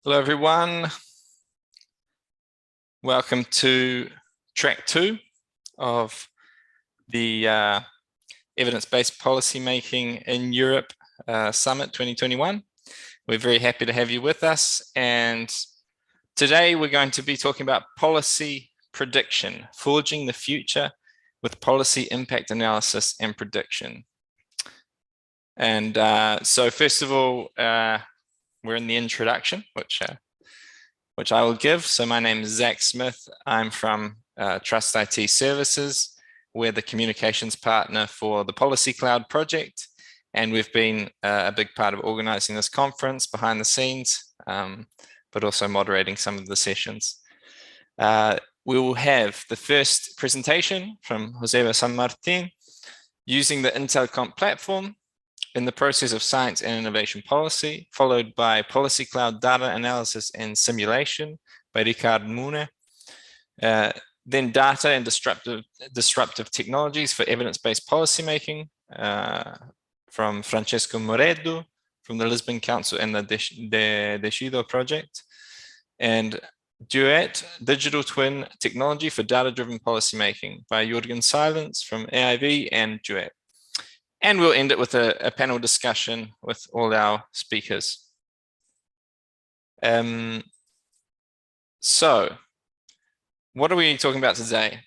Hello, everyone. Welcome to track 2 of the Evidence-Based Policymaking in Europe Summit 2021. We're very happy to have you with us. And today we're going to be talking about policy prediction, forging the future with policy impact analysis and prediction. And so first of all, we're in the introduction, which I will give. So my name is Zach Smith. I'm from Trust IT Services. We're the communications partner for the Policy Cloud project. And we've been a big part of organizing this conference behind the scenes, but also moderating some of the sessions. We will have the first presentation from Joseba Sanmartín using the IntelComp platform in the process of science and innovation policy, followed by Policy Cloud data analysis and simulation by Ricard Munne. Then data and disruptive technologies for evidence-based policymaking from Francesco Mureddu from the Lisbon Council and the DECIDO project. And DUET, digital twin technology for data-driven policymaking by Jurgen Silence from EIV and DUET. And we'll end it with a panel discussion with all our speakers. So, what are we talking about today?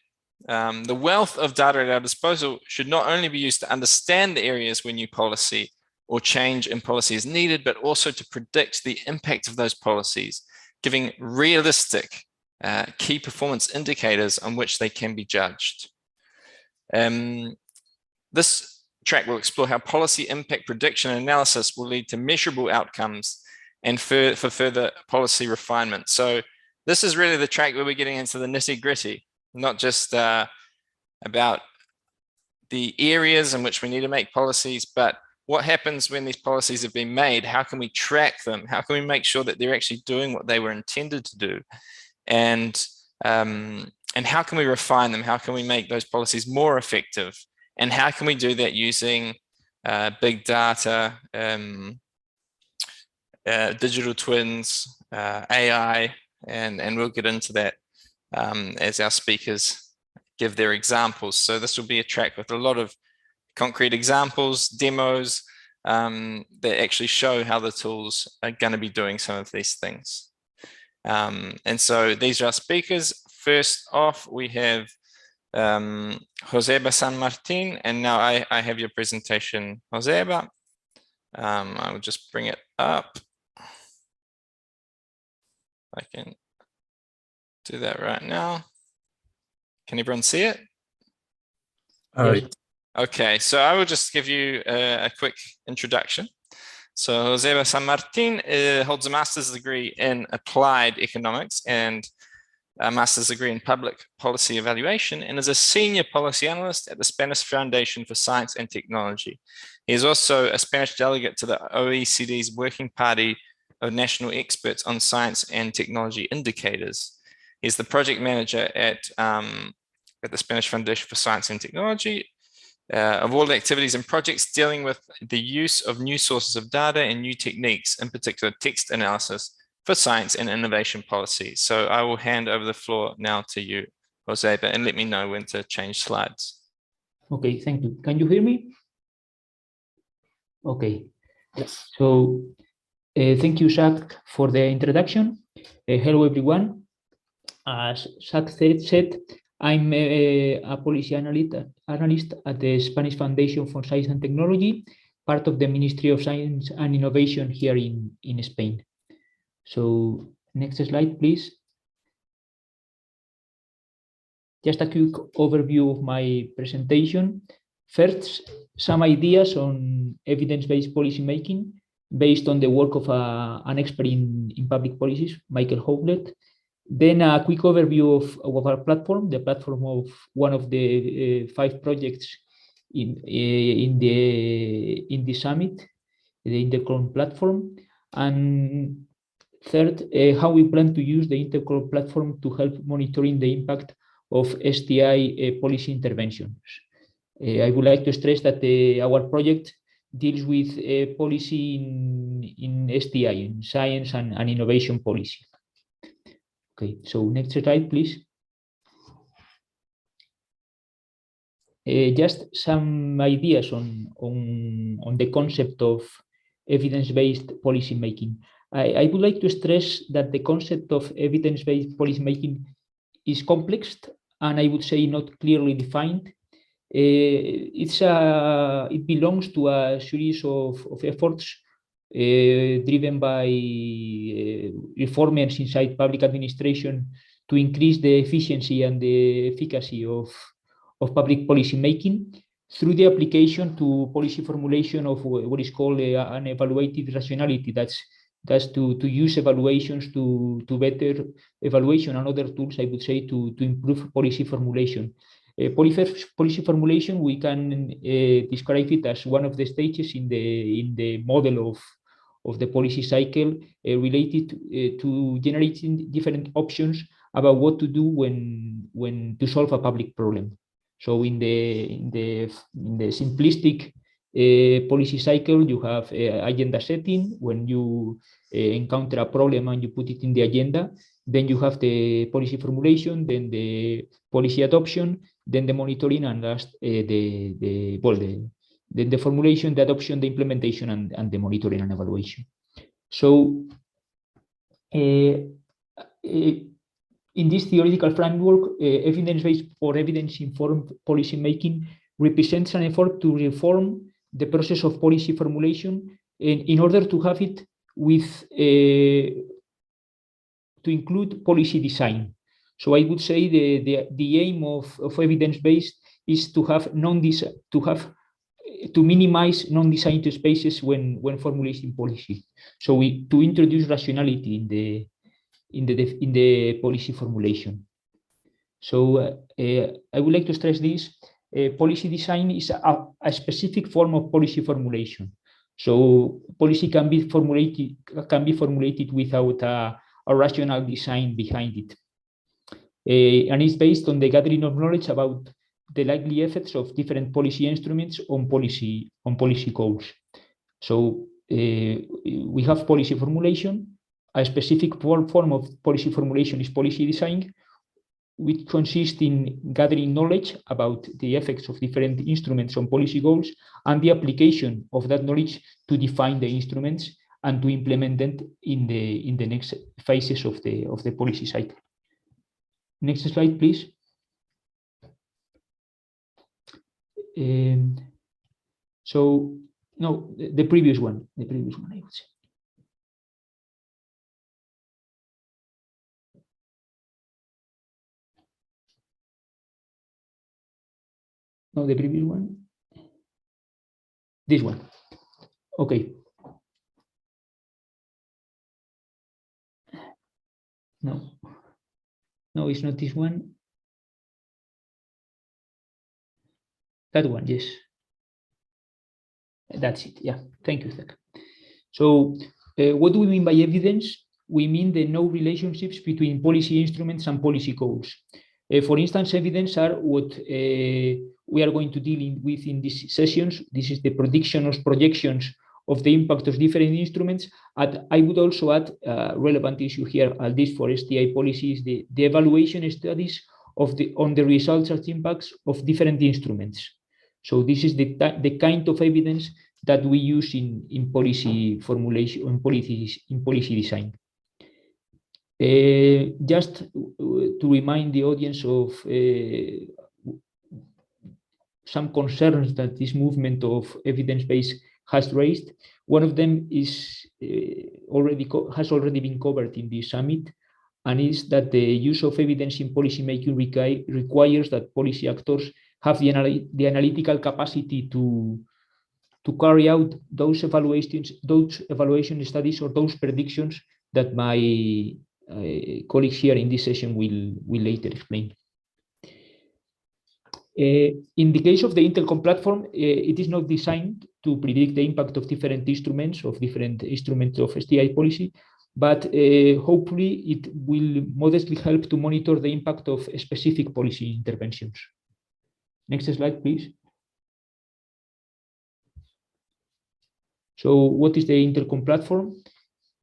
The wealth of data at our disposal should not only be used to understand the areas where new policy or change in policy is needed, but also to predict the impact of those policies, giving realistic key performance indicators on which they can be judged. This track will explore how policy impact prediction and analysis will lead to measurable outcomes and for further policy refinement. So this is really the track where we're getting into the nitty-gritty, not just about the areas in which we need to make policies, but what happens when these policies have been made? How can we track them? How can we make sure that they're actually doing what they were intended to do? And how can we refine them? How can we make those policies more effective? And how can we do that using big data, digital twins, AI, and we'll get into that as our speakers give their examples. So this will be a track with a lot of concrete examples, demos that actually show how the tools are going to be doing some of these things. And so these are our speakers. First off, we have Joseba Sanmartín, and now I have your presentation, Joseba. I will just bring it up. I can do that right now. Can everyone see it? Yes. Okay, so I will just give you a quick introduction. So Joseba Sanmartín holds a master's degree in applied economics and a master's degree in public policy evaluation, and is a senior policy analyst at the Spanish Foundation for Science and Technology. He is also a Spanish delegate to the OECD's Working Party of National Experts on Science and Technology Indicators. He's the project manager at the Spanish Foundation for Science and Technology of all the activities and projects dealing with the use of new sources of data and new techniques, in particular text analysis, for science and innovation policy. So I will hand over the floor now to you, Joseba, and let me know when to change slides. Okay, thank you. Can you hear me? Okay. So thank you, Zach, for the introduction. Hello, everyone. As Zach said, I'm a policy analyst at the Spanish Foundation for Science and Technology, part of the Ministry of Science and Innovation here in Spain. So next slide, please. Just a quick overview of my presentation. First, some ideas on evidence-based policymaking based on the work of an expert in public policies, Michael Howlett. Then a quick overview of our platform, the platform of one of the 5 projects in the summit, the IntelComp platform. And third, how we plan to use the IntelComp platform to help monitoring the impact of STI policy interventions. I would like to stress that our project deals with policy in STI, in science and innovation policy. Okay, so next slide, please. Just some ideas on the concept of evidence-based policymaking. I would like to stress that the concept of evidence-based policymaking is complex and I would say not clearly defined. It belongs to a series of efforts driven by reformers inside public administration to increase the efficiency and the efficacy of public policy making through the application to policy formulation of what is called an evaluative rationality. That's to use evaluations to better evaluation and other tools, I would say, to improve policy formulation. Policy formulation, we can describe it as one of the stages in the model of the policy cycle related to generating different options about what to do when to solve a public problem. So in the simplistic policy cycle, you have agenda setting. When you encounter a problem and you put it in the agenda, then you have the policy formulation, then the policy adoption, then the monitoring, and last the formulation, the adoption, the implementation, and the monitoring and evaluation. So in this theoretical framework, evidence-based or evidence-informed policymaking represents an effort to reform the process of policy formulation in order to have it with to include policy design. So I would say the aim of evidence-based is to have to minimize non-designed spaces when formulating policy. So to introduce rationality in the policy formulation. So I would like to stress this. Policy design is a specific form of policy formulation. So policy can be formulated without a rational design behind it. And it's based on the gathering of knowledge about the likely effects of different policy instruments on policy goals. So we have policy formulation. A specific form of policy formulation is policy design, which consists in gathering knowledge about the effects of different instruments on policy goals and the application of that knowledge to define the instruments and to implement them in the next phases of the policy cycle. Next slide, please. So no, the previous one, I would say. No, the previous one. This one. Okay. No, it's not this one. That one, yes. That's it. Yeah. Thank you, Zach. So what do we mean by evidence? We mean the no relationships between policy instruments and policy goals. For instance, evidence are what we are going to deal with in these sessions. This is the prediction or projections of the impact of different instruments. And I would also add a relevant issue here, at least for STI policies, the evaluation studies on the results and impacts of different instruments. So this is the kind of evidence that we use in policy formulation, in policy design. Just to remind the audience of some concerns that this movement of evidence-based has raised. One of them is has already been covered in this summit, and is that the use of evidence in policymaking requires that policy actors have the analytical capacity to carry out those evaluation studies or those predictions that my colleagues here in this session will later explain. In the case of the IntelComp platform, it is not designed to predict the impact of different instruments of STI policy, but hopefully it will modestly help to monitor the impact of specific policy interventions. Next slide, please. So what is the IntelComp platform?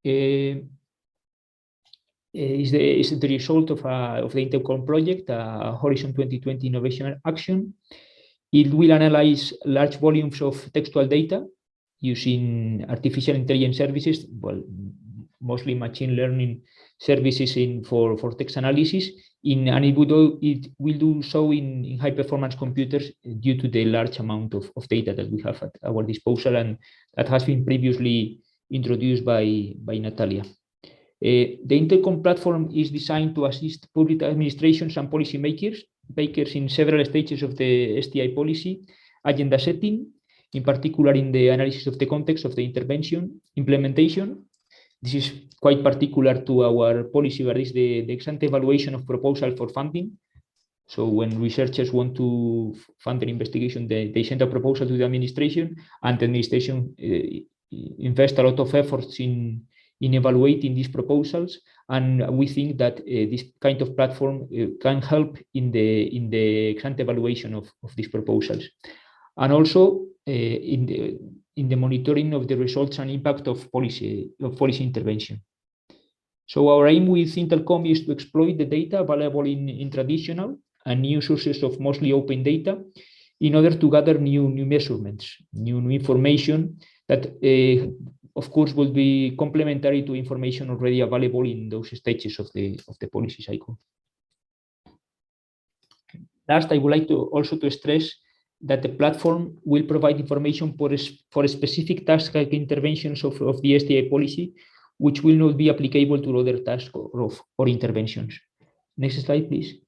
Is the result of the IntelComp project, Horizon 2020 Innovation Action. It will analyze large volumes of textual data using artificial intelligence services, well, mostly machine learning services for text analysis, and it will do so in high performance computers due to the large amount of data that we have at our disposal and that has been previously introduced by Natalia. The IntelComp platform is designed to assist public administrations and policymakers in several stages of the STI policy agenda setting, in particular in the analysis of the context of the intervention implementation. This is quite particular to our policy, but is the ex-ante evaluation of proposal for funding. So when researchers want to fund an investigation, they send a proposal to the administration, and the administration invests a lot of efforts in evaluating these proposals, and we think that this kind of platform can help in the ex-ante evaluation of these proposals, and also in the monitoring of the results and impact of policy intervention. So our aim with IntelComp is to exploit the data available in traditional and new sources of mostly open data in order to gather new measurements, new information that of course will be complementary to information already available in those stages of the policy cycle. Last, I would like to also stress that the platform will provide information for specific tasks like interventions of the STI policy, which will not be applicable to other tasks or interventions. Next slide, please.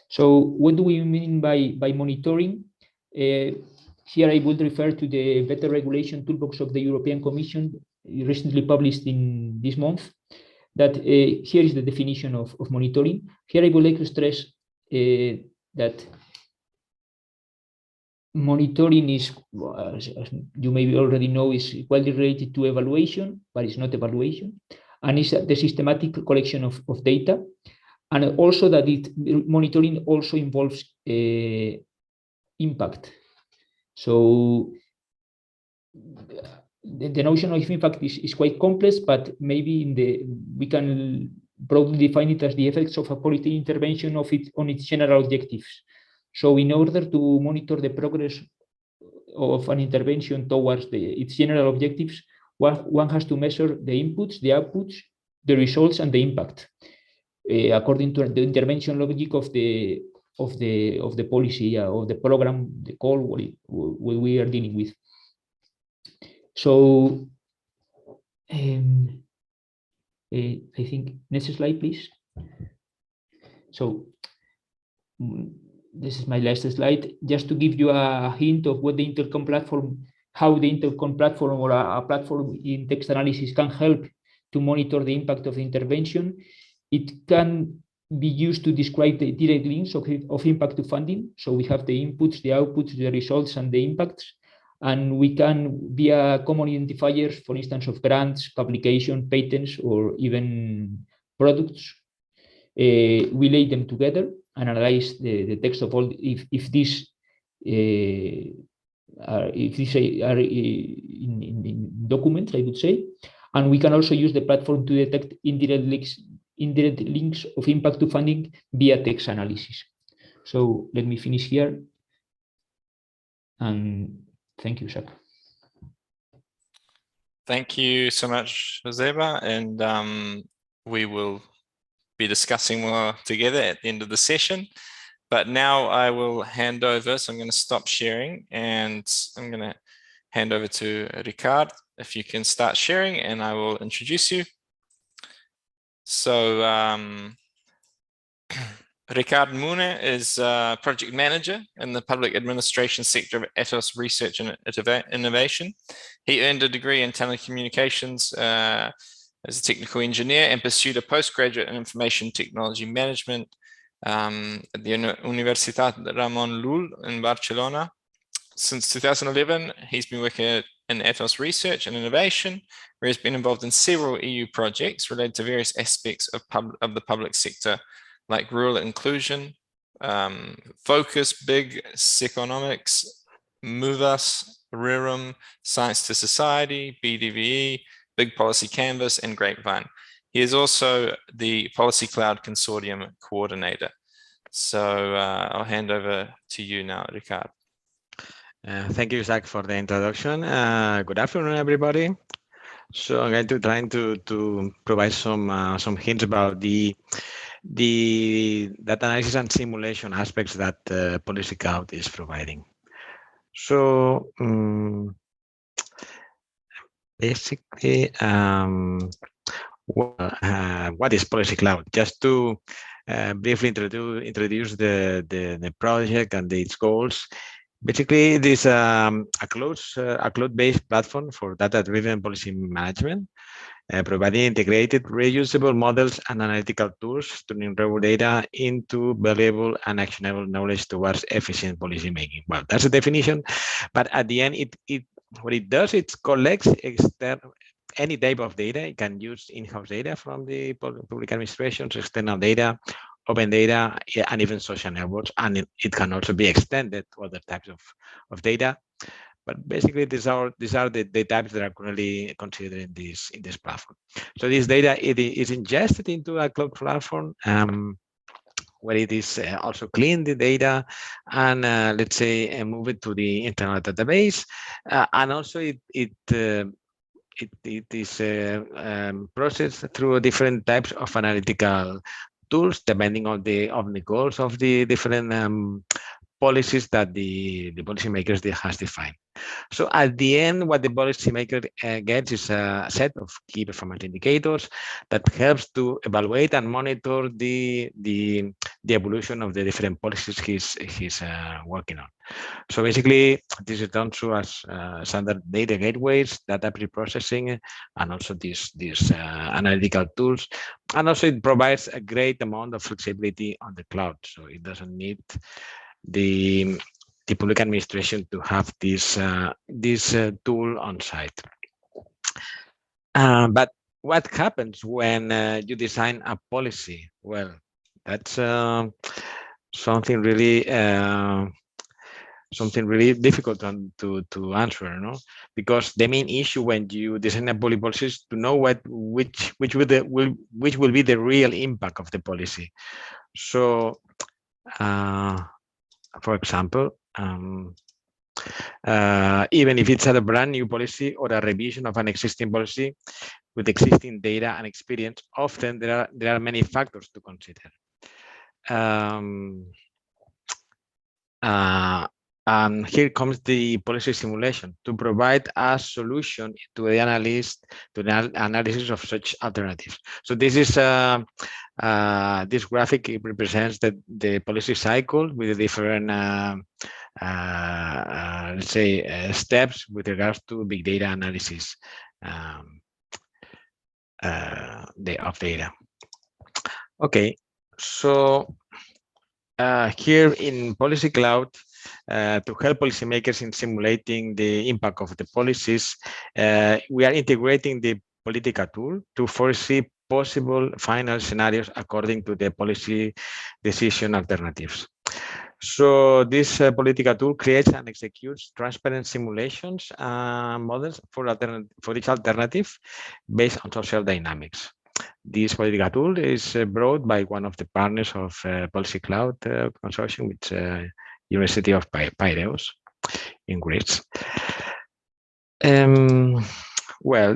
So what do we mean by monitoring? Here I would refer to the Better Regulation Toolbox of the European Commission, recently published in this month. That here is the definition of monitoring. Here I would like to stress that monitoring is, as you maybe already know, is equally related to evaluation, but it's not evaluation, and it's the systematic collection of data, and also that monitoring also involves impact. So the notion of impact is quite complex, but maybe we can broadly define it as the effects of a policy intervention on its general objectives. So in order to monitor the progress of an intervention towards its general objectives, one has to measure the inputs, the outputs, the results, and the impact, according to the intervention logic of the policy, of the program, the call, what we are dealing with. So I think next slide, please. So this is my last slide, just to give you a hint of what the IntelComp platform, how the IntelComp platform or a platform in text analysis can help to monitor the impact of the intervention. It can be used to describe the direct links of impact to funding. So we have the inputs, the outputs, the results, and the impacts. And we can, via common identifiers, for instance, of grants, publication, patents, or even products, relate them together and analyze the text of all. If these are in documents, I would say, and we can also use the platform to detect indirect links of impact to funding via text analysis. So let me finish here, and thank you, Zach. Thank you so much, Joseba, and we will be discussing more together at the end of the session. But now I will hand over, so I'm going to stop sharing and I'm going to hand over to Ricard. If you can start sharing, and I will introduce you. So Ricard Munne is a project manager in the public administration sector of Atos Research and Innovation. He earned a degree in telecommunications as a technical engineer and pursued a postgraduate in information technology management at the Universitat Ramon Llull in Barcelona. Since 2011, he's been working in Atos Research and Innovation, where he's been involved in several EU projects related to various aspects of the public sector, like rural inclusion, Focus, Big, Seconomics, Move Us, Rerum, Science to Society, BDVE, Big Policy Canvas, and Grapevine. He is also the Policy Cloud Consortium Coordinator. So I'll hand over to you now, Ricard. Thank you, Zach, for the introduction. Good afternoon, everybody. So I'm going to try to provide some hints about the data analysis and simulation aspects that Policy Cloud is providing. So basically, what is Policy Cloud? Just to briefly introduce the project and its goals. Basically, it is a cloud-based platform for data-driven policy management, providing integrated, reusable models and analytical tools to enroll data into valuable and actionable knowledge towards efficient policy making. Well, that's the definition, but at the end, what it does, it collects any type of data. It can use in-house data from the public administrations, external data, open data, and even social networks, and it can also be extended to other types of data. But basically, these are the types that are currently considered in this platform. So this data it is ingested into a cloud platform where it is also clean the data and let's say move it to the internal database, and also it is processed through different types of analytical tools depending on the goals of the different policies that the policymakers has defined. So at the end, what the policymaker gets is a set of key performance indicators that helps to evaluate and monitor the evolution of the different policies he's working on. So basically, this is done through as standard data gateways, data pre-processing, and also these analytical tools. And also it provides a great amount of flexibility on the cloud. So it doesn't need the public administration to have this tool on site. But what happens when you design a policy? Well, that's something really difficult to answer, no? Because the main issue when you design a policy is to know which will be the real impact of the policy. So, for example, even if it's a brand new policy or a revision of an existing policy with existing data and experience, often there are many factors to consider. And here comes the policy simulation to provide a solution to the analysis of such alternatives. So this is this graphic. It represents the policy cycle with the different let's say steps with regards to big data analysis of data. Okay, so here in Policy Cloud, to help policymakers in simulating the impact of the policies, we are integrating the Politica tool to foresee possible final scenarios according to the policy decision alternatives. So this Politica tool creates and executes transparent simulations models for each alternative based on social dynamics. This Politica tool is brought by one of the partners of Policy Cloud Consortium, which University of Piraeus in Greece. Well,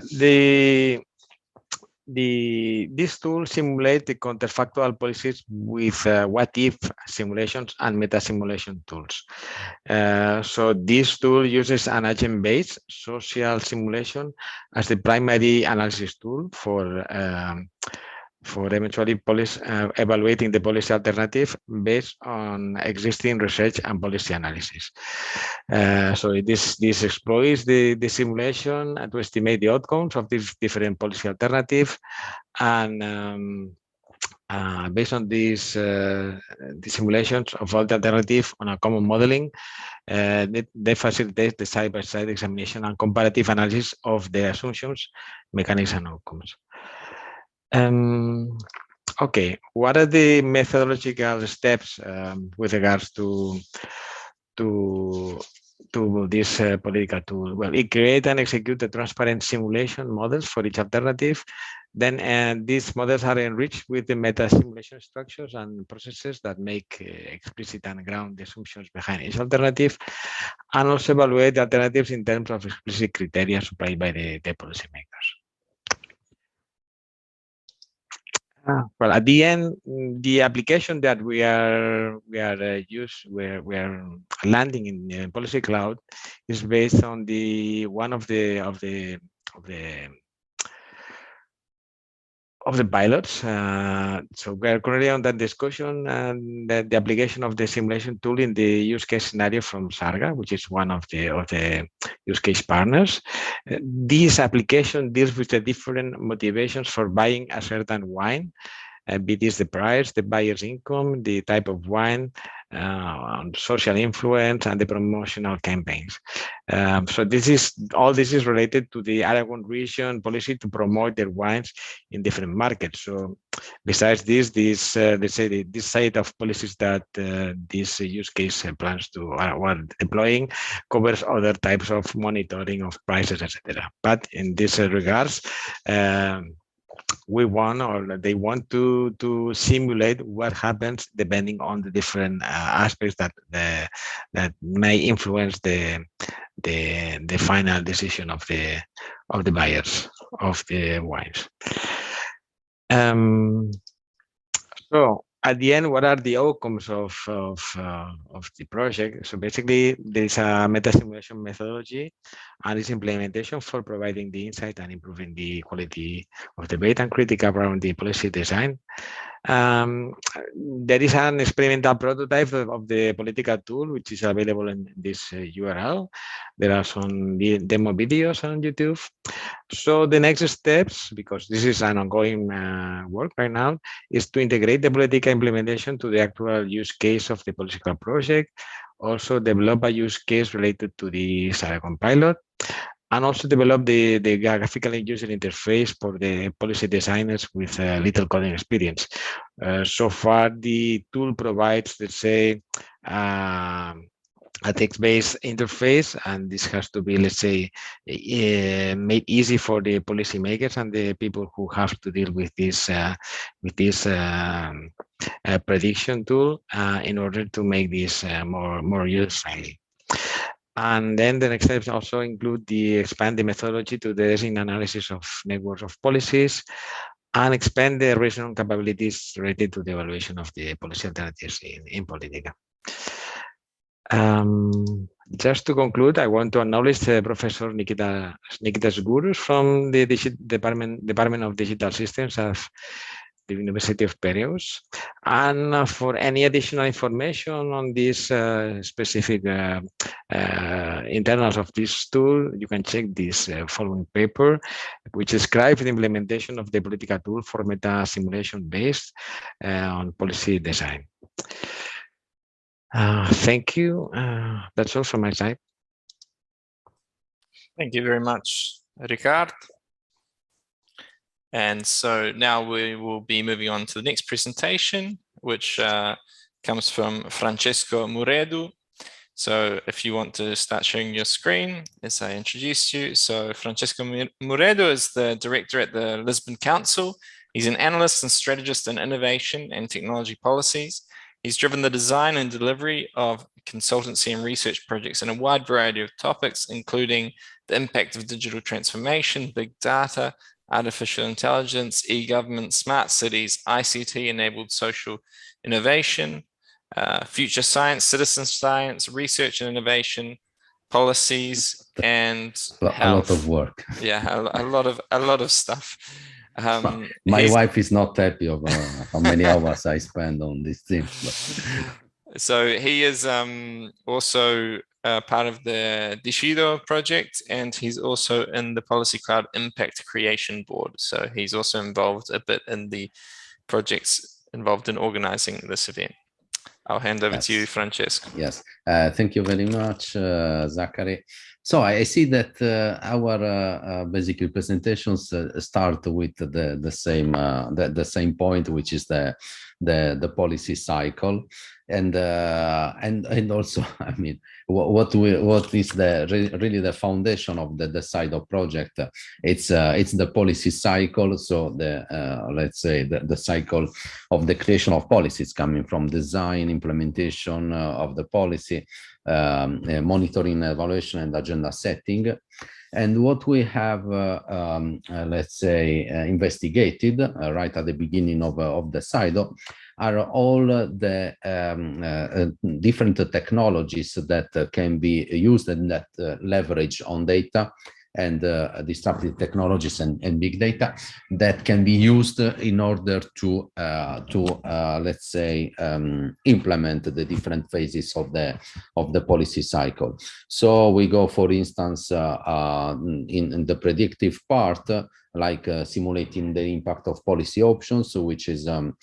this tool simulates the counterfactual policies with what-if simulations and meta-simulation tools. So this tool uses an agent-based social simulation as the primary analysis tool for eventually evaluating the policy alternative based on existing research and policy analysis. So this exploits the simulation to estimate the outcomes of these different policy alternatives, and based on these the simulations of all the alternatives on a common modeling, they facilitate the side-by-side examination and comparative analysis of the assumptions, mechanics, and outcomes. Okay, what are the methodological steps with regards to to this political tool? Well, it create and execute the transparent simulation models for each alternative. Then these models are enriched with the meta simulation structures and processes that make explicit and ground the assumptions behind each alternative, and also evaluate the alternatives in terms of explicit criteria supplied by the policymakers. Well, at the end, the application that we are landing in Policy Cloud is based on one of the pilots. So we are currently on that discussion, and the application of the simulation tool in the use case scenario from Sarga, which is one of the use case partners. This application deals with the different motivations for buying a certain wine. Be this the price, the buyer's income, the type of wine, social influence, and the promotional campaigns. So this is related to the Aragon region policy to promote their wines in different markets. So besides this set of policies that this use case plans to are deploying covers other types of monitoring of prices, etc. But in this regards, they want to simulate what happens depending on the different aspects that may influence the final decision of the buyers of the wines. So at the end, what are the outcomes of the project? So basically, there is a meta simulation methodology and its implementation for providing the insight and improving the quality of debate and critical around the policy design. There is an experimental prototype of the political tool, which is available in this URL. There are some demo videos on YouTube. So the next steps, because this is an ongoing work right now, is to integrate the political implementation to the actual use case of the political project, also develop a use case related to the Aragon pilot, and also develop the graphical user interface for the policy designers with little coding experience. So far, the tool provides, let's say, a text-based interface, and this has to be, let's say, made easy for the policymakers and the people who have to deal with this prediction tool in order to make this more user-friendly. And then the next steps also include the expand the methodology to the design analysis of networks of policies, and expand the reasoning capabilities related to the evaluation of the policy alternatives in Politica. Just to conclude, I want to acknowledge Professor Nikita Gurus from the Department of Digital Systems of the University of Piraeus. And for any additional information on this specific internals of this tool, you can check this following paper, which describes the implementation of the political tool for meta simulation based on policy design. Thank you. That's all from my side. Thank you very much, Ricard. And so now we will be moving on to the next presentation, which comes from Francesco Mureddu. So if you want to start sharing your screen as I introduce you. So Francesco Mureddu is the director at the Lisbon Council. He's an analyst and strategist in innovation and technology policies. He's driven the design and delivery of consultancy and research projects in a wide variety of topics, including the impact of digital transformation, big data, artificial intelligence, e-government, smart cities, ICT-enabled social innovation, future science, citizen science, research and innovation, policies, and a lot of work. Yeah, a lot of stuff. My wife is not happy of how many hours I spend on these things. So he is also part of the DECIDO project, and he's also in the Policy Cloud Impact Creation Board. So he's also involved a bit in the projects involved in organizing this event. I'll hand over to you, Francesco. Yes, thank you very much, Zachary. So I see that our basically presentations start with the same point, which is the policy cycle. and also, I mean, what is really the foundation of the DECIDO project? It's the policy cycle. So let's say the cycle of the creation of policies, coming from design, implementation of the policy, monitoring, evaluation, and agenda setting. And what we have, let's say, investigated right at the beginning of DECIDO are all the different technologies that can be used and that leverage on data and disruptive technologies and big data that can be used in order to let's say, implement the different phases of the policy cycle. So we go, for instance, in the predictive part, like simulating the impact of policy options, which is a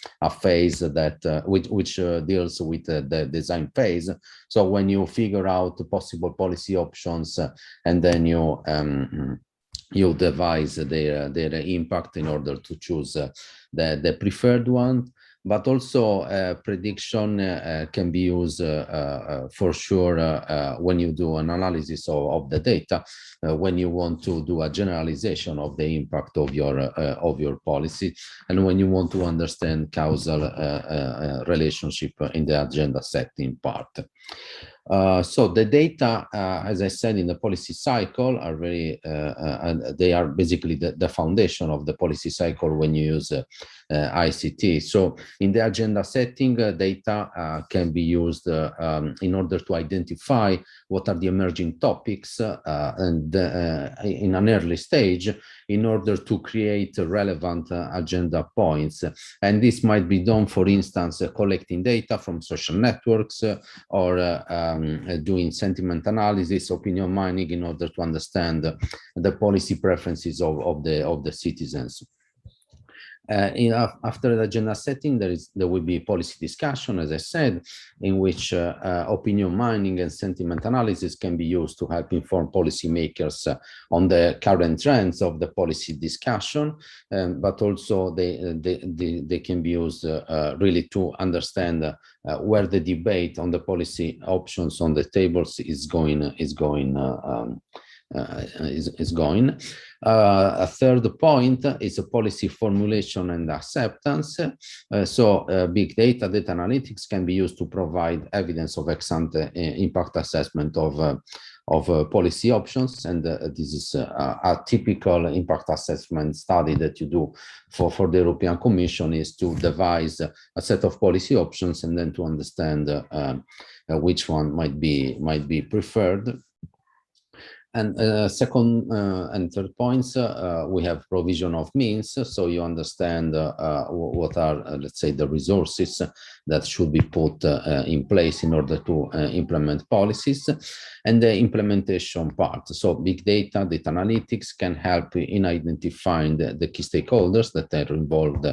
phase that which deals with the design phase. So when you figure out possible policy options and then you devise their impact in order to choose the preferred one. But also prediction can be used for sure when you do an analysis of the data, when you want to do a generalization of the impact of your policy, and when you want to understand causal relationship in the agenda setting part. So the data, as I said, in the policy cycle are very, they are basically the foundation of the policy cycle when you use ICT. So in the agenda setting, data can be used in order to identify what are the emerging topics and in an early stage, in order to create relevant agenda points. And this might be done, for instance, collecting data from social networks or doing sentiment analysis, opinion mining, in order to understand the policy preferences of the citizens. After the agenda setting, there will be policy discussion, as I said, in which opinion mining and sentiment analysis can be used to help inform policymakers on the current trends of the policy discussion, but also they can be used really to understand where the debate on the policy options on the tables is going. A third point is a policy formulation and acceptance. So big data analytics can be used to provide evidence of ex-ante impact assessment of policy options, and this is a typical impact assessment study that you do for the European Commission, is to devise a set of policy options and then to understand which one might be preferred. And second and third points, we have provision of means. So you understand what are, let's say, the resources that should be put in place in order to implement policies, and the implementation part. So big data analytics can help in identifying the key stakeholders that are involved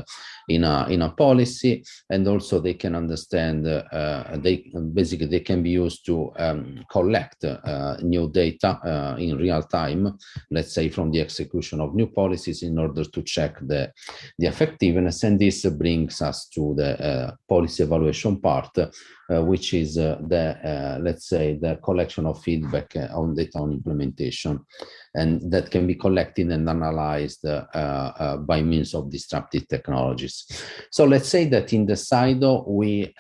in a policy, and also they can understand, basically they can be used to collect new data in real time, let's say from the execution of new policies, in order to check the effectiveness. And this brings us to the policy evaluation part, which is let's say the collection of feedback on data on implementation, and that can be collected and analyzed by means of disruptive technologies. So let's say that in DECIDO we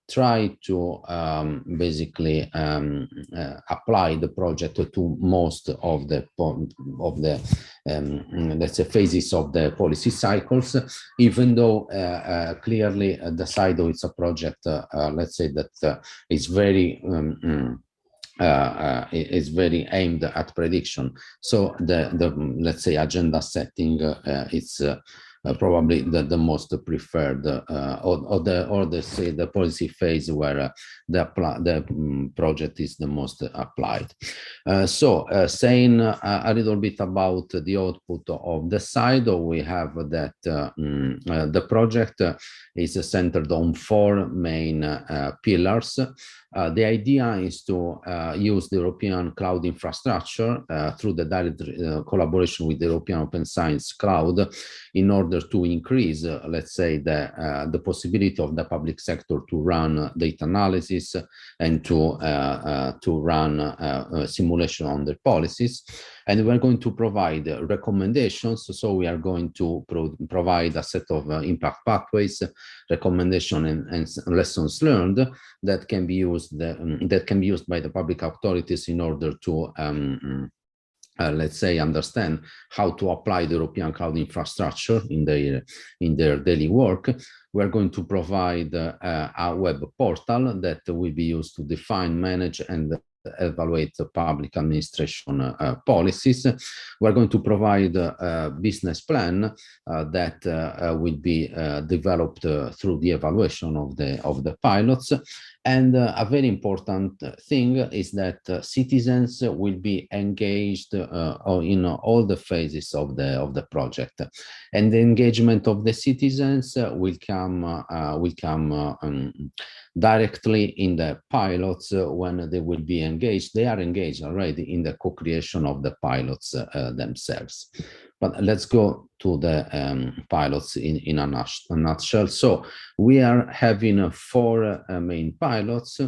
try to basically apply the project to most of the let's say phases of the policy cycles, even though clearly DECIDO is a project, let's say, that is very is very aimed at prediction. So the let's say agenda setting is probably the most preferred, or the policy phase where the project is the most applied. So saying a little bit about the output of DECIDO, we have that the project is centered on 4 main pillars. The idea is to use the European cloud infrastructure through the direct collaboration with the European Open Science Cloud in order to increase, let's say, the possibility of the public sector to run data analysis and to run simulation on the policies. And we're going to provide recommendations. So we are going to provide a set of impact pathways, recommendation and lessons learned that can be used by the public authorities in order to let's say, understand how to apply the European cloud infrastructure in their daily work. We're going to provide a web portal that will be used to define, manage, and evaluate the public administration policies. We're going to provide a business plan that will be developed through the evaluation of the pilots. And a very important thing is that citizens will be engaged in all the phases of the project, and the engagement of the citizens will come directly in the pilots when they will be engaged. They are engaged already in the co-creation of the pilots themselves. But let's go to the pilots in a nutshell. So we are having 4 main pilots.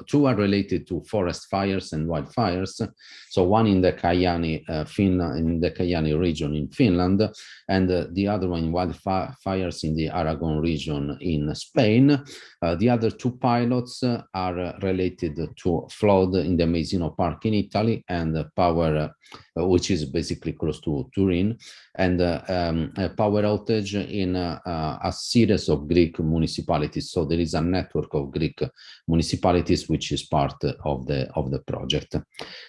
Two are related to forest fires and wildfires. So one in the Kajaani, in the Kajaani region in Finland, and the other one in wildfires in the Aragon region in Spain. The other 2 pilots are related to flood in the Mesino Park in Italy and power, which is basically close to Turin, and a power outage in a series of Greek municipalities. So there is a network of Greek municipalities which is part of the project.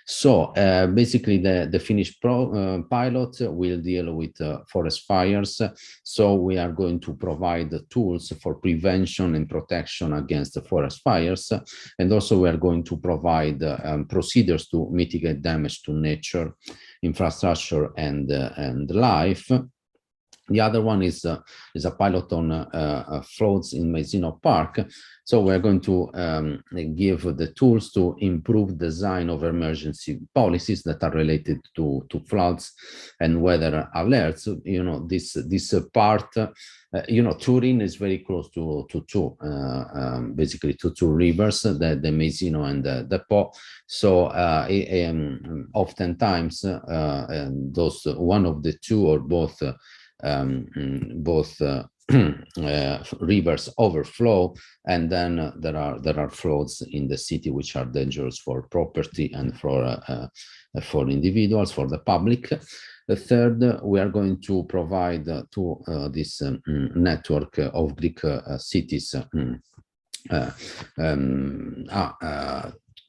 So basically the Finnish pilot will deal with forest fires. So we are going to provide the tools for prevention and protection against the forest fires, and also we are going to provide procedures to mitigate damage to nature, infrastructure, and life. The other one is a pilot on floods in Mesino Park. So we're going to give the tools to improve design of emergency policies that are related to floods and weather alerts. You know, this part, you know, Turin is very close to basically two rivers, the Mesino and the Po. So oftentimes those one of the two or both rivers overflow, and then there are floods in the city which are dangerous for property and for individuals, for the public. The third, we are going to provide to this network of Greek cities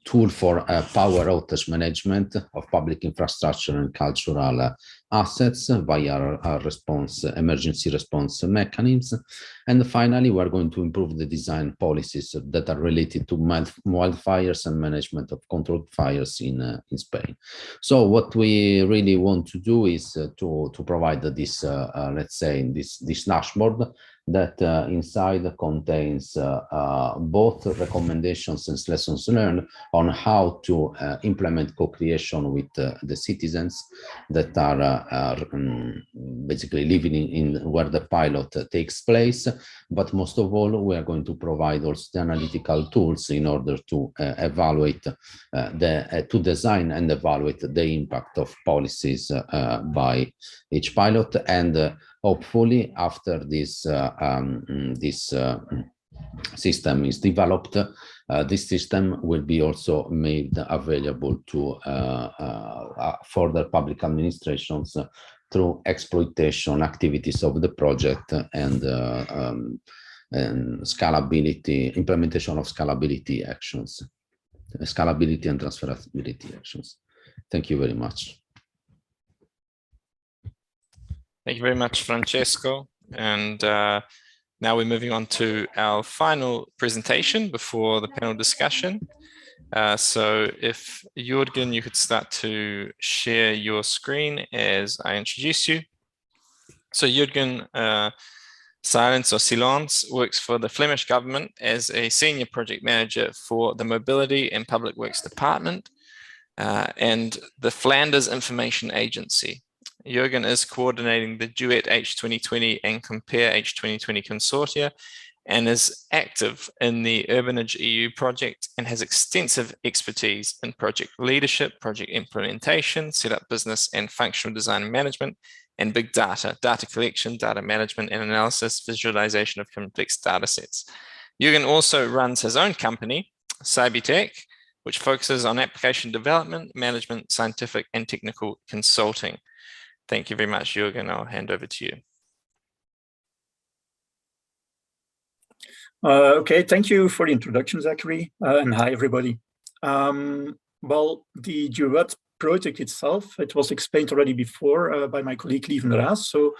tool for power outage management of public infrastructure and cultural assets via our emergency response mechanisms. And finally, we are going to improve the design policies that are related to wildfires and management of controlled fires in Spain. So what we really want to do is to provide this, let's say, this dashboard that inside contains both recommendations and lessons learned on how to implement co-creation with the citizens that are basically living in where the pilot takes place. But most of all, we are going to provide also the analytical tools in order to evaluate, to design and evaluate the impact of policies by each pilot. And hopefully, after this system is developed, this system will be also made available to further public administrations through exploitation activities of the project and scalability, implementation of scalability actions, scalability and transferability actions. Thank you very much. Thank you very much, Francesco. And now we're moving on to our final presentation before the panel discussion. So if Jurgen, you could start to share your screen as I introduce you. So Jurgen Silence or Silence works for the Flemish government as a senior project manager for the Mobility and Public Works Department and the Flanders Information Agency. Jurgen is coordinating the DUET H2020 and Compare H2020 consortia and is active in the Urbanage EU project and has extensive expertise in project leadership, project implementation, setup business and functional design and management, and big data, data collection, data management and analysis, visualization of complex data sets. Jurgen also runs his own company, Cybitech, which focuses on application development, management, scientific and technical consulting. Thank you very much, Jurgen. I'll hand over to you. Okay, thank you for the introduction, Zachary, and hi, everybody. Well, the DUET project itself, it was explained already before by my colleague Lieven Raas. So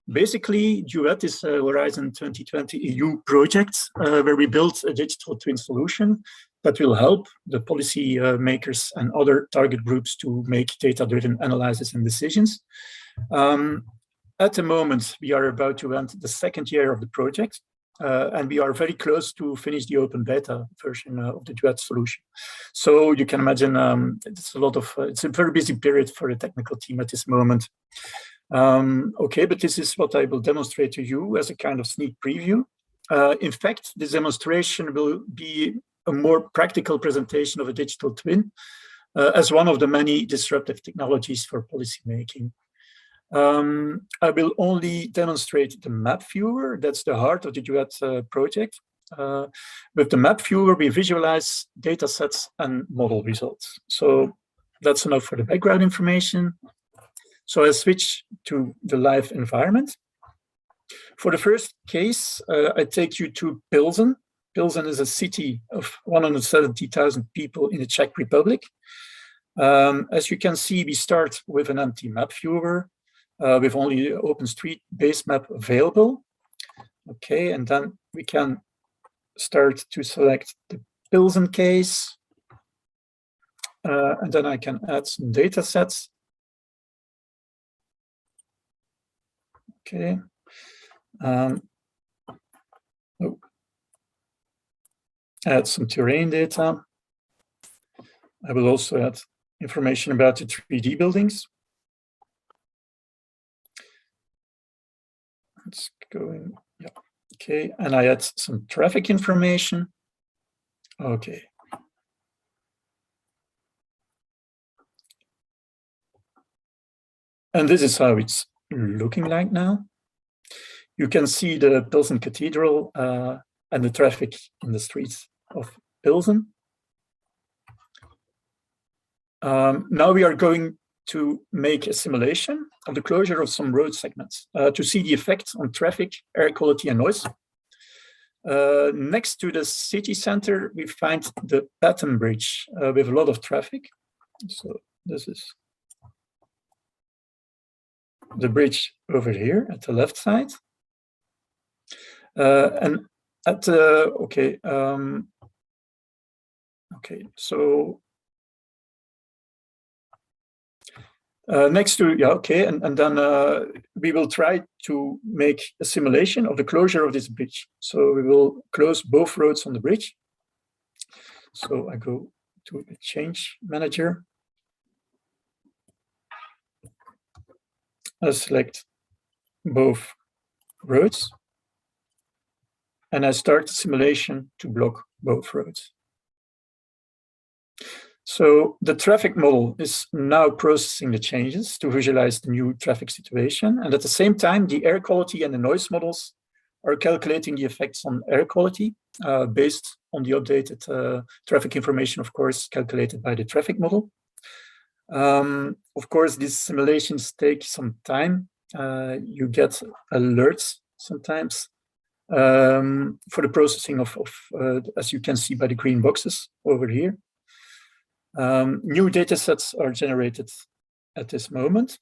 basically, DUET is a Horizon 2020 EU project where we built a digital twin solution that will help the policy makers and other target groups to make data-driven analysis and decisions. At the moment, we are about to end the second year of the project. And we are very close to finish the open beta version of the DUET solution. So you can imagine it's a very busy period for the technical team at this moment. Okay, but this is what I will demonstrate to you as a kind of sneak preview. In fact, this demonstration will be a more practical presentation of a digital twin as one of the many disruptive technologies for policymaking. I will only demonstrate the map viewer. That's the heart of the DUET project. With the map viewer, we visualize data sets and model results. So that's enough for the background information. So I switch to the live environment. For the first case, I take you to Pilsen. Pilsen is a city of 170,000 people in the Czech Republic. As you can see, we start with an empty map viewer. With only the OpenStreetBase map available. Okay, and then we can start to select the Pilsen case. And then I can add some data sets. Okay. Add some terrain data. I will also add information about the 3D buildings. It's going, yeah, okay, and I add some traffic information. Okay. And this is how it's looking like now. You can see the Pilsen Cathedral and the traffic in the streets of Pilsen. Now we are going to make a simulation of the closure of some road segments to see the effect on traffic, air quality, and noise. Next to the city center, we find the Patton Bridge with a lot of traffic. So this is the bridge over here at the left side. And at the, okay, okay, so next to, yeah, okay, and then we will try to make a simulation of the closure of this bridge. So we will close both roads on the bridge. So I go to the change manager. I select both roads. And I start the simulation to block both roads. So the traffic model is now processing the changes to visualize the new traffic situation. And at the same time, the air quality and the noise models are calculating the effects on air quality based on the updated traffic information, of course, calculated by the traffic model. Of course, these simulations take some time. You get alerts sometimes for the processing of as you can see by the green boxes over here. New data sets are generated at this moment.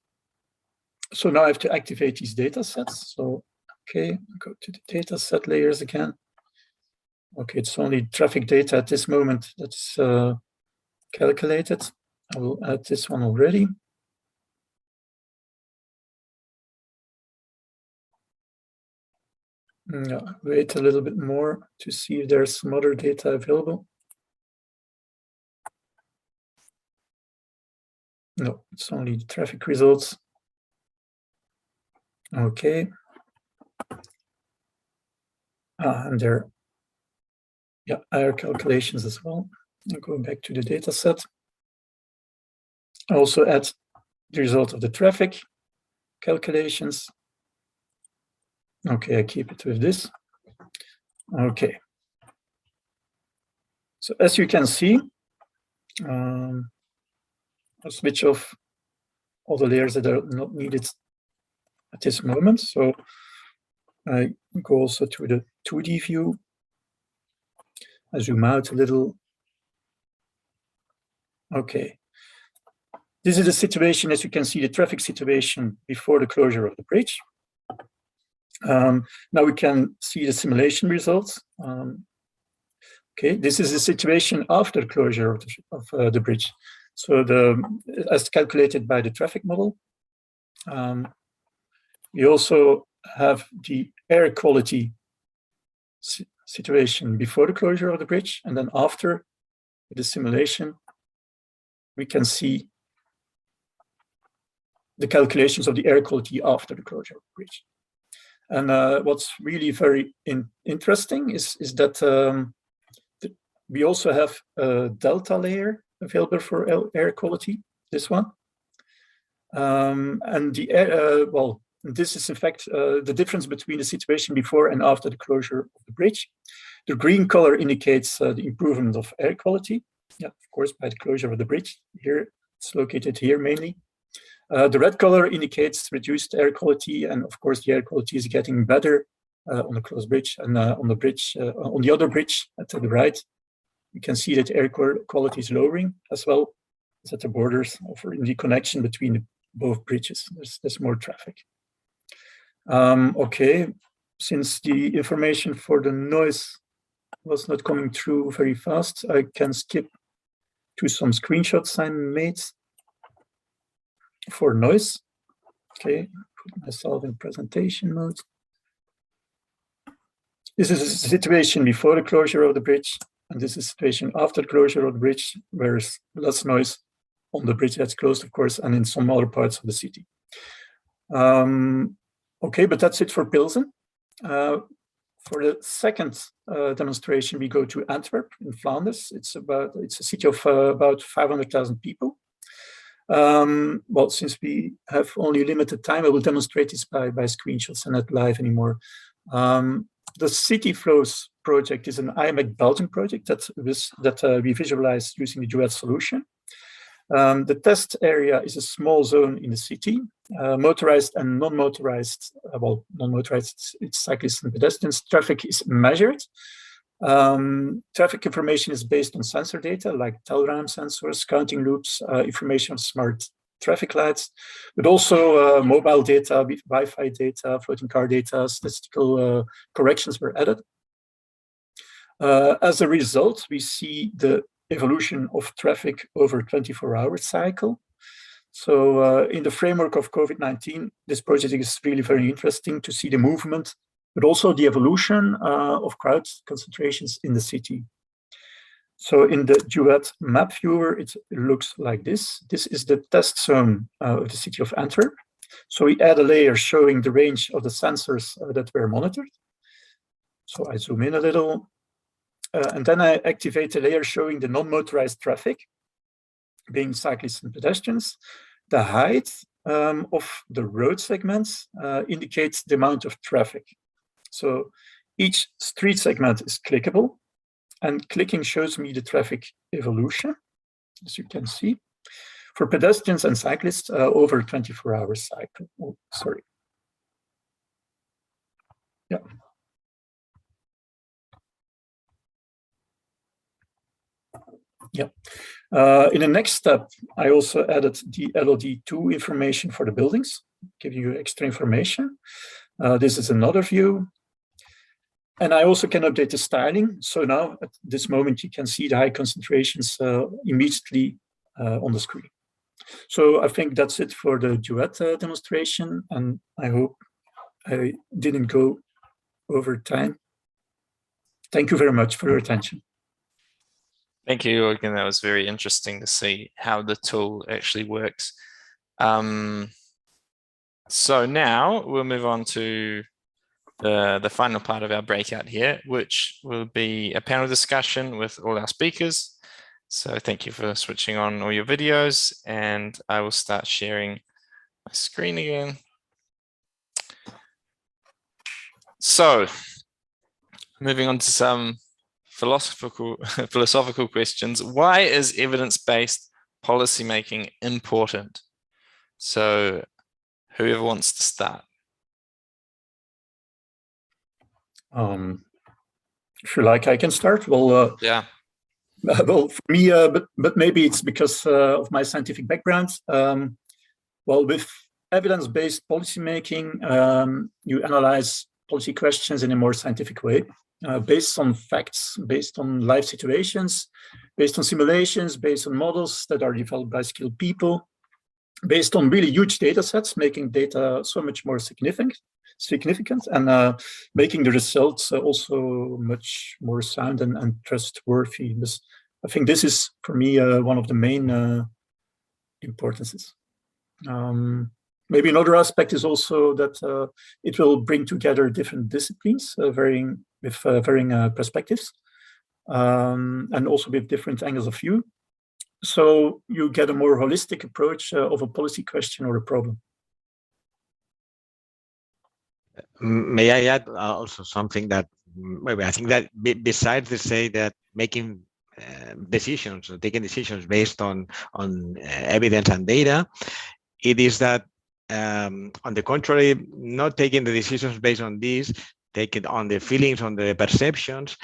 So now I have to activate these data sets. So, okay, go to the data set layers again. Okay, it's only traffic data at this moment that's calculated. I will add this one already. Yeah, wait a little bit more to see if there's some other data available. No, it's only the traffic results. Okay. And there, yeah, IR calculations as well. And going back to the data set. I also add the result of the traffic calculations. Okay, I keep it with this. Okay. So as you can see, I'll switch off all the layers that are not needed at this moment. So I go also to the 2D view. I zoom out a little. Okay. This is the situation, as you can see, the traffic situation before the closure of the bridge. Now we can see the simulation results. Okay, this is the situation after closure of the bridge. So as calculated by the traffic model. We also have the air quality situation before the closure of the bridge, and then after the simulation, we can see the calculations of the air quality after the closure of the bridge. And what's really very interesting is that we also have a delta layer available for air quality, this one. And the air, well, this is in fact the difference between the situation before and after the closure of the bridge. The green color indicates the improvement of air quality. Yeah, of course, by the closure of the bridge. Here, it's located here mainly. The red color indicates reduced air quality, and of course, the air quality is getting better on the closed bridge. And on the bridge, on the other bridge to the right, you can see that air quality is lowering as well as at the borders, offering the connection between both bridges. There's more traffic. Okay, since the information for the noise was not coming through very fast, I can skip to some screenshots I made for noise. Okay, put myself in presentation mode. This is a situation before the closure of the bridge, and this is a situation after the closure of the bridge, where there's less noise on the bridge that's closed, of course, and in some other parts of the city. Okay, but that's it for Pilsen. For the second demonstration, we go to Antwerp in Flanders. It's a city of about 500,000 people. Well, since we have only limited time, I will demonstrate this by screenshots and not live anymore. The City Flows project is an IMEC Belgium project that we visualized using the DUET solution. The test area is a small zone in the city, motorized and non-motorized. Well, non-motorized, it's cyclists and pedestrians. Traffic is measured. Traffic information is based on sensor data like telegram sensors, counting loops, information of smart traffic lights, but also mobile data, Wi-Fi data, floating car data, statistical corrections were added. As a result, we see the evolution of traffic over a 24-hour cycle. So in the framework of COVID-19, this project is really very interesting to see the movement, but also the evolution of crowd concentrations in the city. So in the DUET map viewer, it looks like this. This is the test zone of the city of Antwerp. So we add a layer showing the range of the sensors that were monitored. So I zoom in a little. And then I activate a layer showing the non-motorized traffic, being cyclists and pedestrians. The height of the road segments indicates the amount of traffic. So each street segment is clickable, and clicking shows me the traffic evolution, as you can see. For pedestrians and cyclists, over a 24-hour cycle. Oh, sorry. Yeah. Yeah. In the next step, I also added the LOD2 information for the buildings, giving you extra information. This is another view. And I also can update the styling. So now at this moment, you can see the high concentrations immediately on the screen. So I think that's it for the DUET demonstration. And I hope I didn't go over time. Thank you very much for your attention. Thank you, Jurgen. That was very interesting to see how the tool actually works. So now we'll move on to the final part of our breakout here, which will be a panel discussion with all our speakers. So thank you for switching on all your videos, and I will start sharing my screen again. So moving on to some philosophical questions. Why is evidence-based policymaking important? So whoever wants to start. If you like, I can start. Well, yeah. Well, for me, but maybe it's because of my scientific background. Well, with evidence-based policymaking, you analyze policy questions in a more scientific way, based on facts, based on live situations, based on simulations, based on models that are developed by skilled people, based on really huge data sets, making data so much more significant and making the results also much more sound and trustworthy. I think this is, for me, one of the main importances. Maybe another aspect is also that it will bring together different disciplines, varying perspectives, and also with different angles of view. So you get a more holistic approach of a policy question or a problem. May I add also something that maybe I think that besides to say that making decisions or taking decisions based on evidence and data, it is that on the contrary, not taking the decisions based on this, take it on the feelings, on the perceptions,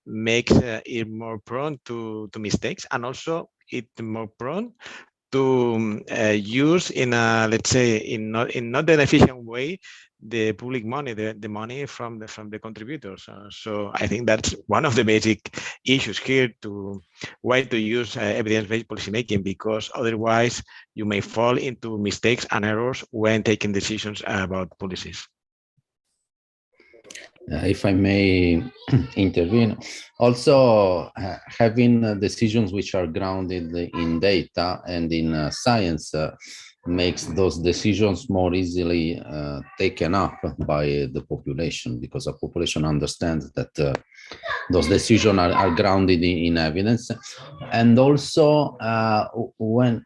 makes it more prone to mistakes, and also it more prone to use in a, let's say, in not an efficient way, the public money, the money from the contributors. So I think that's one of the basic issues here to why to use evidence-based policymaking, because otherwise you may fall into mistakes and errors when taking decisions about policies. If I may intervene, also having decisions which are grounded in data and in science makes those decisions more easily taken up by the population, because the population understands that those decisions are grounded in evidence. And also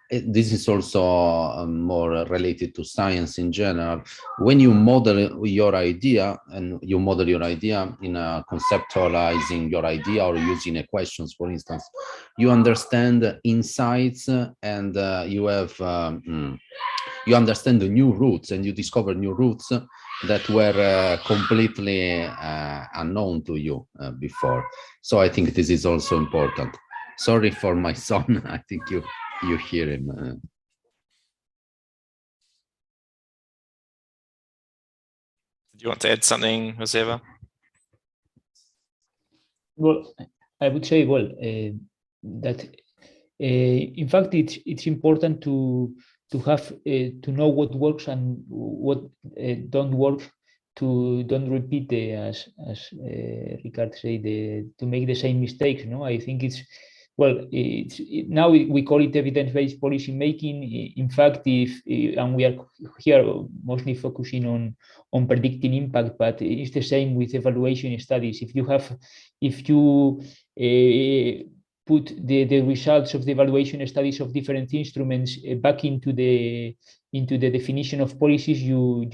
this is also more related to science in general, when you model your idea and you model your idea in conceptualizing your idea or using equations, for instance, you understand insights and you understand the new routes, and you discover new routes that were completely unknown to you before. So I think this is also important. Sorry for my son. I think you hear him. Do you want to add something, Joseba? Well, I would say, well, that in fact it's important to have to know what works and what don't work, to don't repeat as Ricard said, to make the same mistakes. No, I think it's, well, now we call it evidence-based policy making. In fact, and we are here mostly focusing on predicting impact, but it's the same with evaluation studies. If you put the results of the evaluation studies of different instruments back into the definition of policies, you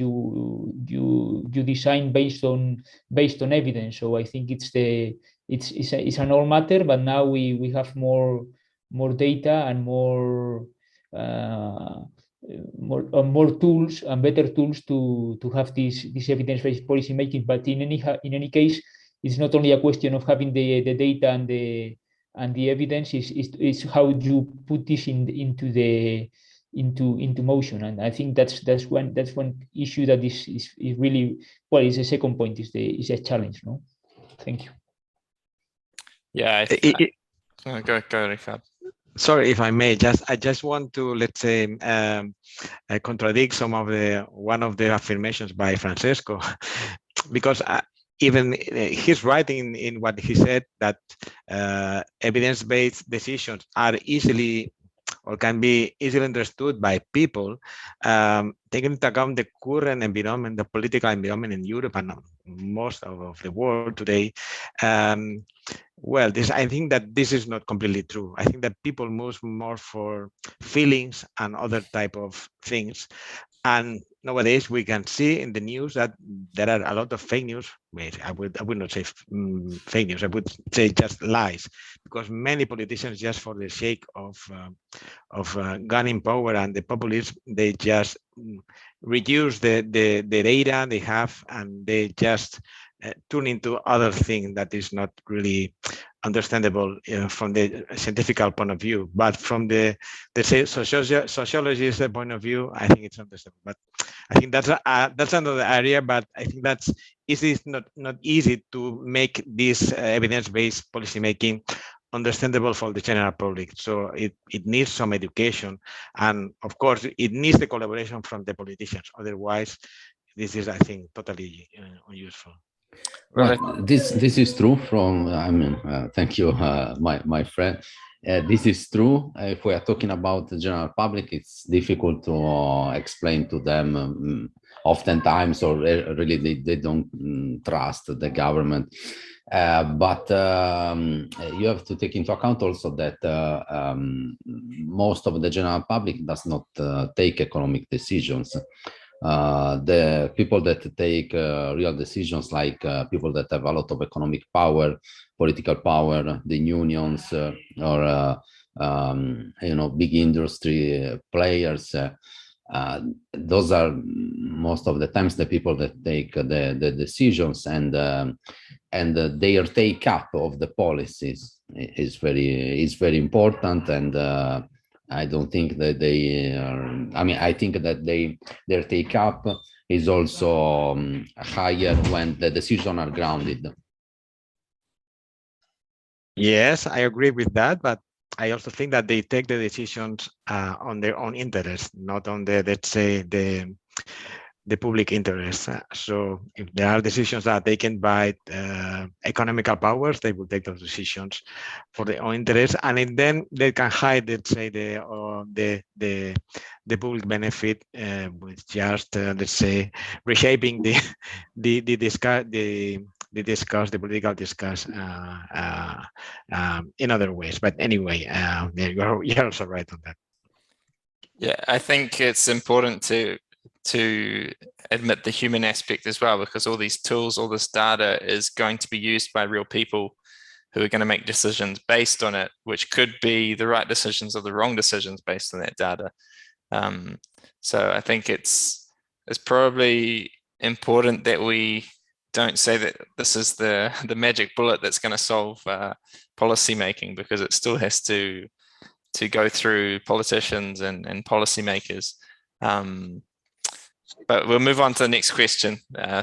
design based on evidence. So I think it's an old matter, but now we have more data and more tools and better tools to have this evidence-based policy making. But in any case, it's not only a question of having the data and the evidence, is how you put this into motion. And I think that's one issue that is really, well, is the second point, is a challenge. No, thank you. Yeah, go Ricard. Sorry, if I may, I just want to, let's say, contradict one of the affirmations by Francesco. because even he's right in what he said, that evidence-based decisions are easily or can be easily understood by people, taking into account the current environment, the political environment in Europe and most of the world today. Well, I think that this is not completely true. I think that people move more for feelings and other type of things. And nowadays we can see in the news that there are a lot of fake news. I would not say fake news. I would say just lies, because many politicians, just for the sake of gaining power and the populism, they just reduce the data they have, and they just turn into other things that is not really understandable from the scientific point of view, but from the sociologist point of view, I think it's understandable. But I think that's another area. But I think it's not easy to make this evidence-based policymaking understandable for the general public. So it needs some education, and of course it needs the collaboration from the politicians. Otherwise, this is, I think, totally unuseful. Well, this is true from, thank you, my friend. This is true. If we are talking about the general public, it's difficult to explain to them oftentimes, or really they don't trust the government. But you have to take into account also that most of the general public does not take economic decisions. The people that take real decisions, like people that have a lot of economic power, political power, the unions, or big industry players, those are most of the times the people that take the decisions, and their take up of the policies is very important. And I don't think that they are, I think that their take up is also higher when the decisions are grounded. Yes, I agree with that, but I also think that they take the decisions on their own interest, not on the, let's say, the public interest. So if there are decisions that are taken by economical powers, they will take those decisions for their own interest, and then they can hide, let's say, the public benefit with just let's say, reshaping the political discuss in other ways. But anyway, you're also right on that. Yeah, I think it's important to admit the human aspect as well, because all these tools, all this data is going to be used by real people who are going to make decisions based on it, which could be the right decisions or the wrong decisions based on that data. So I think it's probably important that we don't say that this is the magic bullet that's going to solve policy making, because it still has to go through politicians and policymakers. But we'll move on to the next question.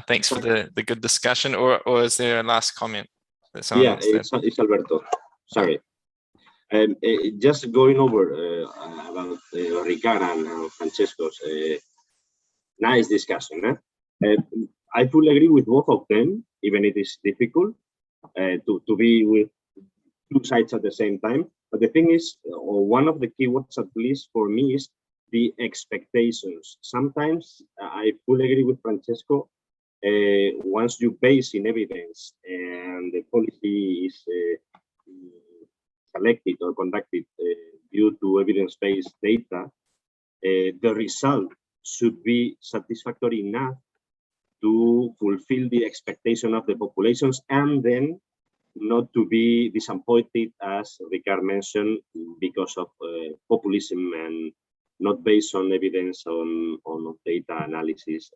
Thanks for the good discussion. Or is there a last comment? Yeah, it's Alberto. Sorry. Just going over about Ricard and Francesco's nice discussion. I fully agree with both of them, even it is difficult to be with two sides at the same time. But the thing is, or one of the keywords, at least for me, is the expectations. Sometimes I fully agree with Francesco. Once you base in evidence and the policy is selected or conducted due to evidence-based data, the result should be satisfactory enough to fulfill the expectation of the populations, and then not to be disappointed, as Ricard mentioned, because of populism and not based on evidence on data analysis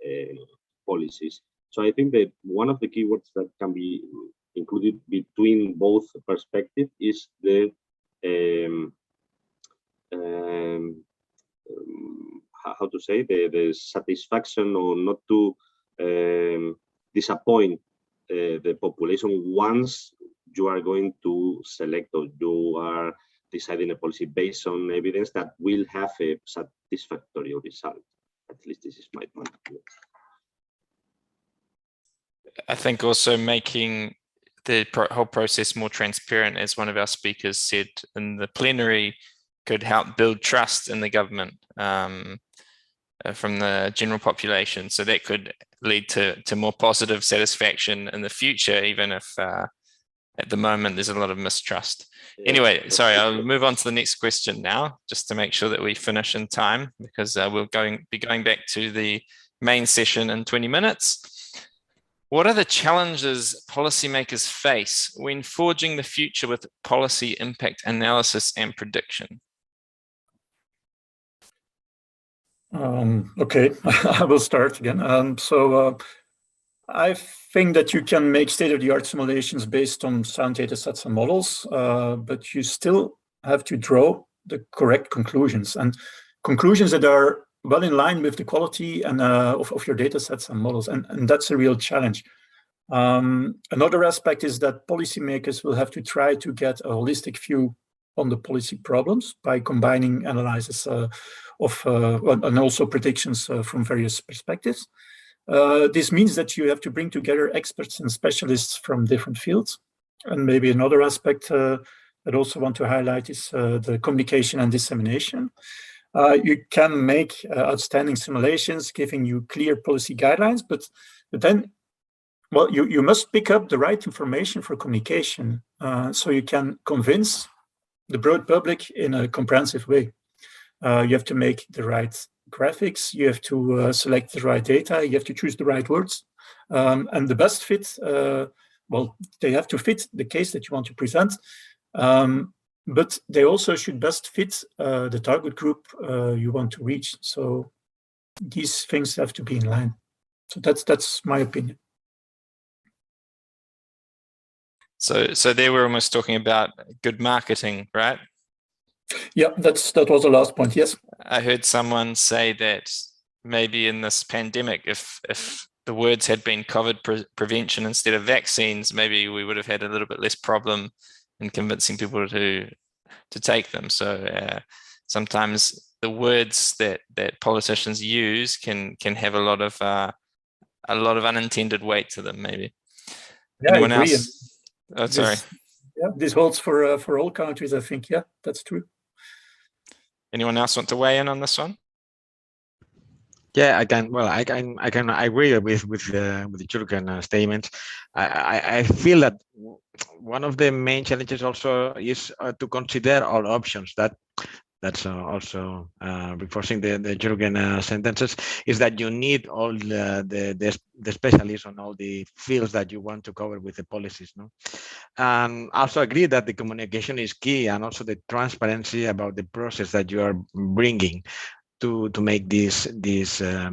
policies. So I think that one of the keywords that can be included between both perspectives is the how to say, the satisfaction, or not to disappoint the population once you are going to select, or you are deciding a policy based on evidence that will have a satisfactory result. At least this is my point of view. I think also making the whole process more transparent, as one of our speakers said in the plenary, could help build trust in the government from the general population. So that could lead to more positive satisfaction in the future, even if at the moment there's a lot of mistrust. Anyway, sorry, I'll move on to the next question now, just to make sure that we finish in time, because we'll be going back to the main session in 20 minutes. What are the challenges policymakers face when forging the future with policy impact analysis and prediction? Okay, I will start again. I think that you can make state-of-the-art simulations based on sound data sets and models, but you still have to draw the correct conclusions, and conclusions that are well in line with the quality and of your data sets and models, and that's a real challenge. Another aspect is that policymakers will have to try to get a holistic view on the policy problems by combining analysis and also predictions from various perspectives. This means that you have to bring together experts and specialists from different fields. And maybe another aspect I'd also want to highlight is the communication and dissemination. You can make outstanding simulations giving you clear policy guidelines, but then, well, you must pick up the right information for communication so you can convince the broad public in a comprehensive way. You have to make the right graphics, you have to select the right data, you have to choose the right words, and the best fit, well, they have to fit the case that you want to present, but they also should best fit the target group you want to reach. So these things have to be in line. So that's my opinion. So there we're almost talking about good marketing, right? Yeah, that was the last point, yes. I heard someone say that maybe in this pandemic, if the words had been COVID prevention instead of vaccines, maybe we would have had a little bit less problem in convincing people to take them. So sometimes the words that politicians use can have a lot of unintended weight to them, maybe. Yeah, Anyone I agree. else? Oh, sorry. Yeah, this holds for all countries, I think. Yeah, that's true. Anyone else want to weigh in on this one? Yeah, I can. Well, I can agree with the Jurgen statement. I feel that one of the main challenges also is to consider all options. That's also reinforcing the Jurgen sentences, is that you need all the specialists on all the fields that you want to cover with the policies, no? And also agree that the communication is key, and also the transparency about the process that you are bringing to make these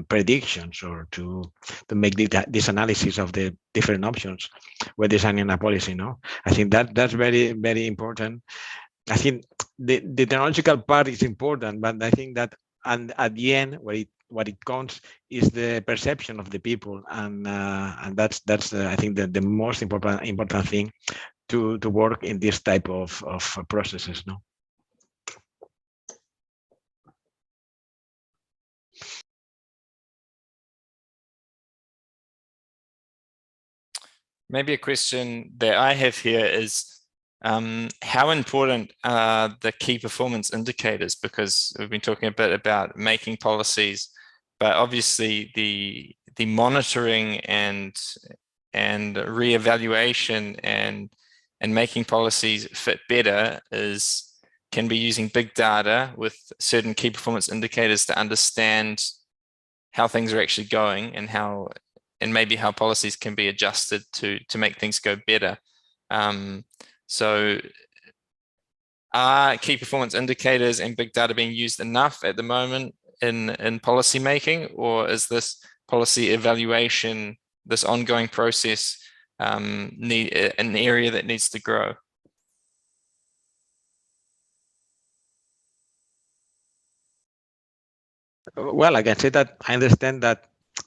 predictions, or to make this analysis of the different options when designing a policy. No, I think that's very, very important. I think the technological part is important, but I think that at the end, what it counts is the perception of the people, and that's I think the most important thing to work in this type of processes. No. Maybe a question that I have here is, how important are the key performance indicators? Because we've been talking a bit about making policies, but obviously the monitoring and re-evaluation and making policies fit better can be using big data with certain key performance indicators to understand how things are actually going, and maybe how policies can be adjusted to make things go better. So are key performance indicators and big data being used enough at the moment in policy making, or is this policy evaluation, this ongoing process, an area that needs to grow? Well, I can say that I understand that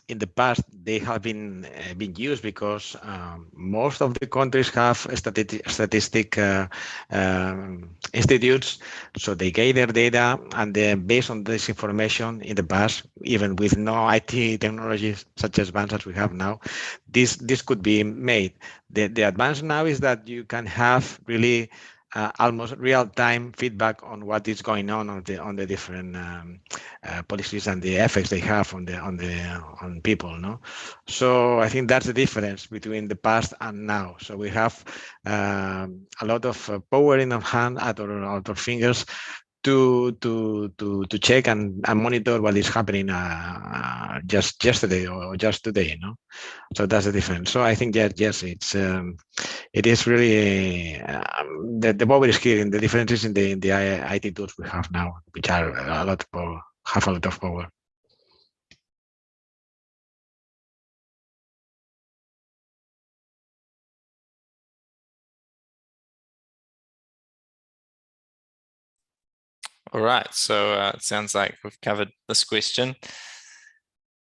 in the past they have been used because most of the countries have statistic institutes, so they gather data, and then based on this information in the past, even with no IT technologies such as advanced as we have now, this could be made. The advance now is that you can have really almost real-time feedback on what is going on the different policies and the effects they have on people. No, so I think that's the difference between the past and now. So we have a lot of power in our hand, at our fingers, to check and monitor what is happening just yesterday or just today. No, so that's the difference. So I think that yes, it is really the power is here in the differences in the IT tools we have now, which are have a lot of power. All right, so it sounds like we've covered this question.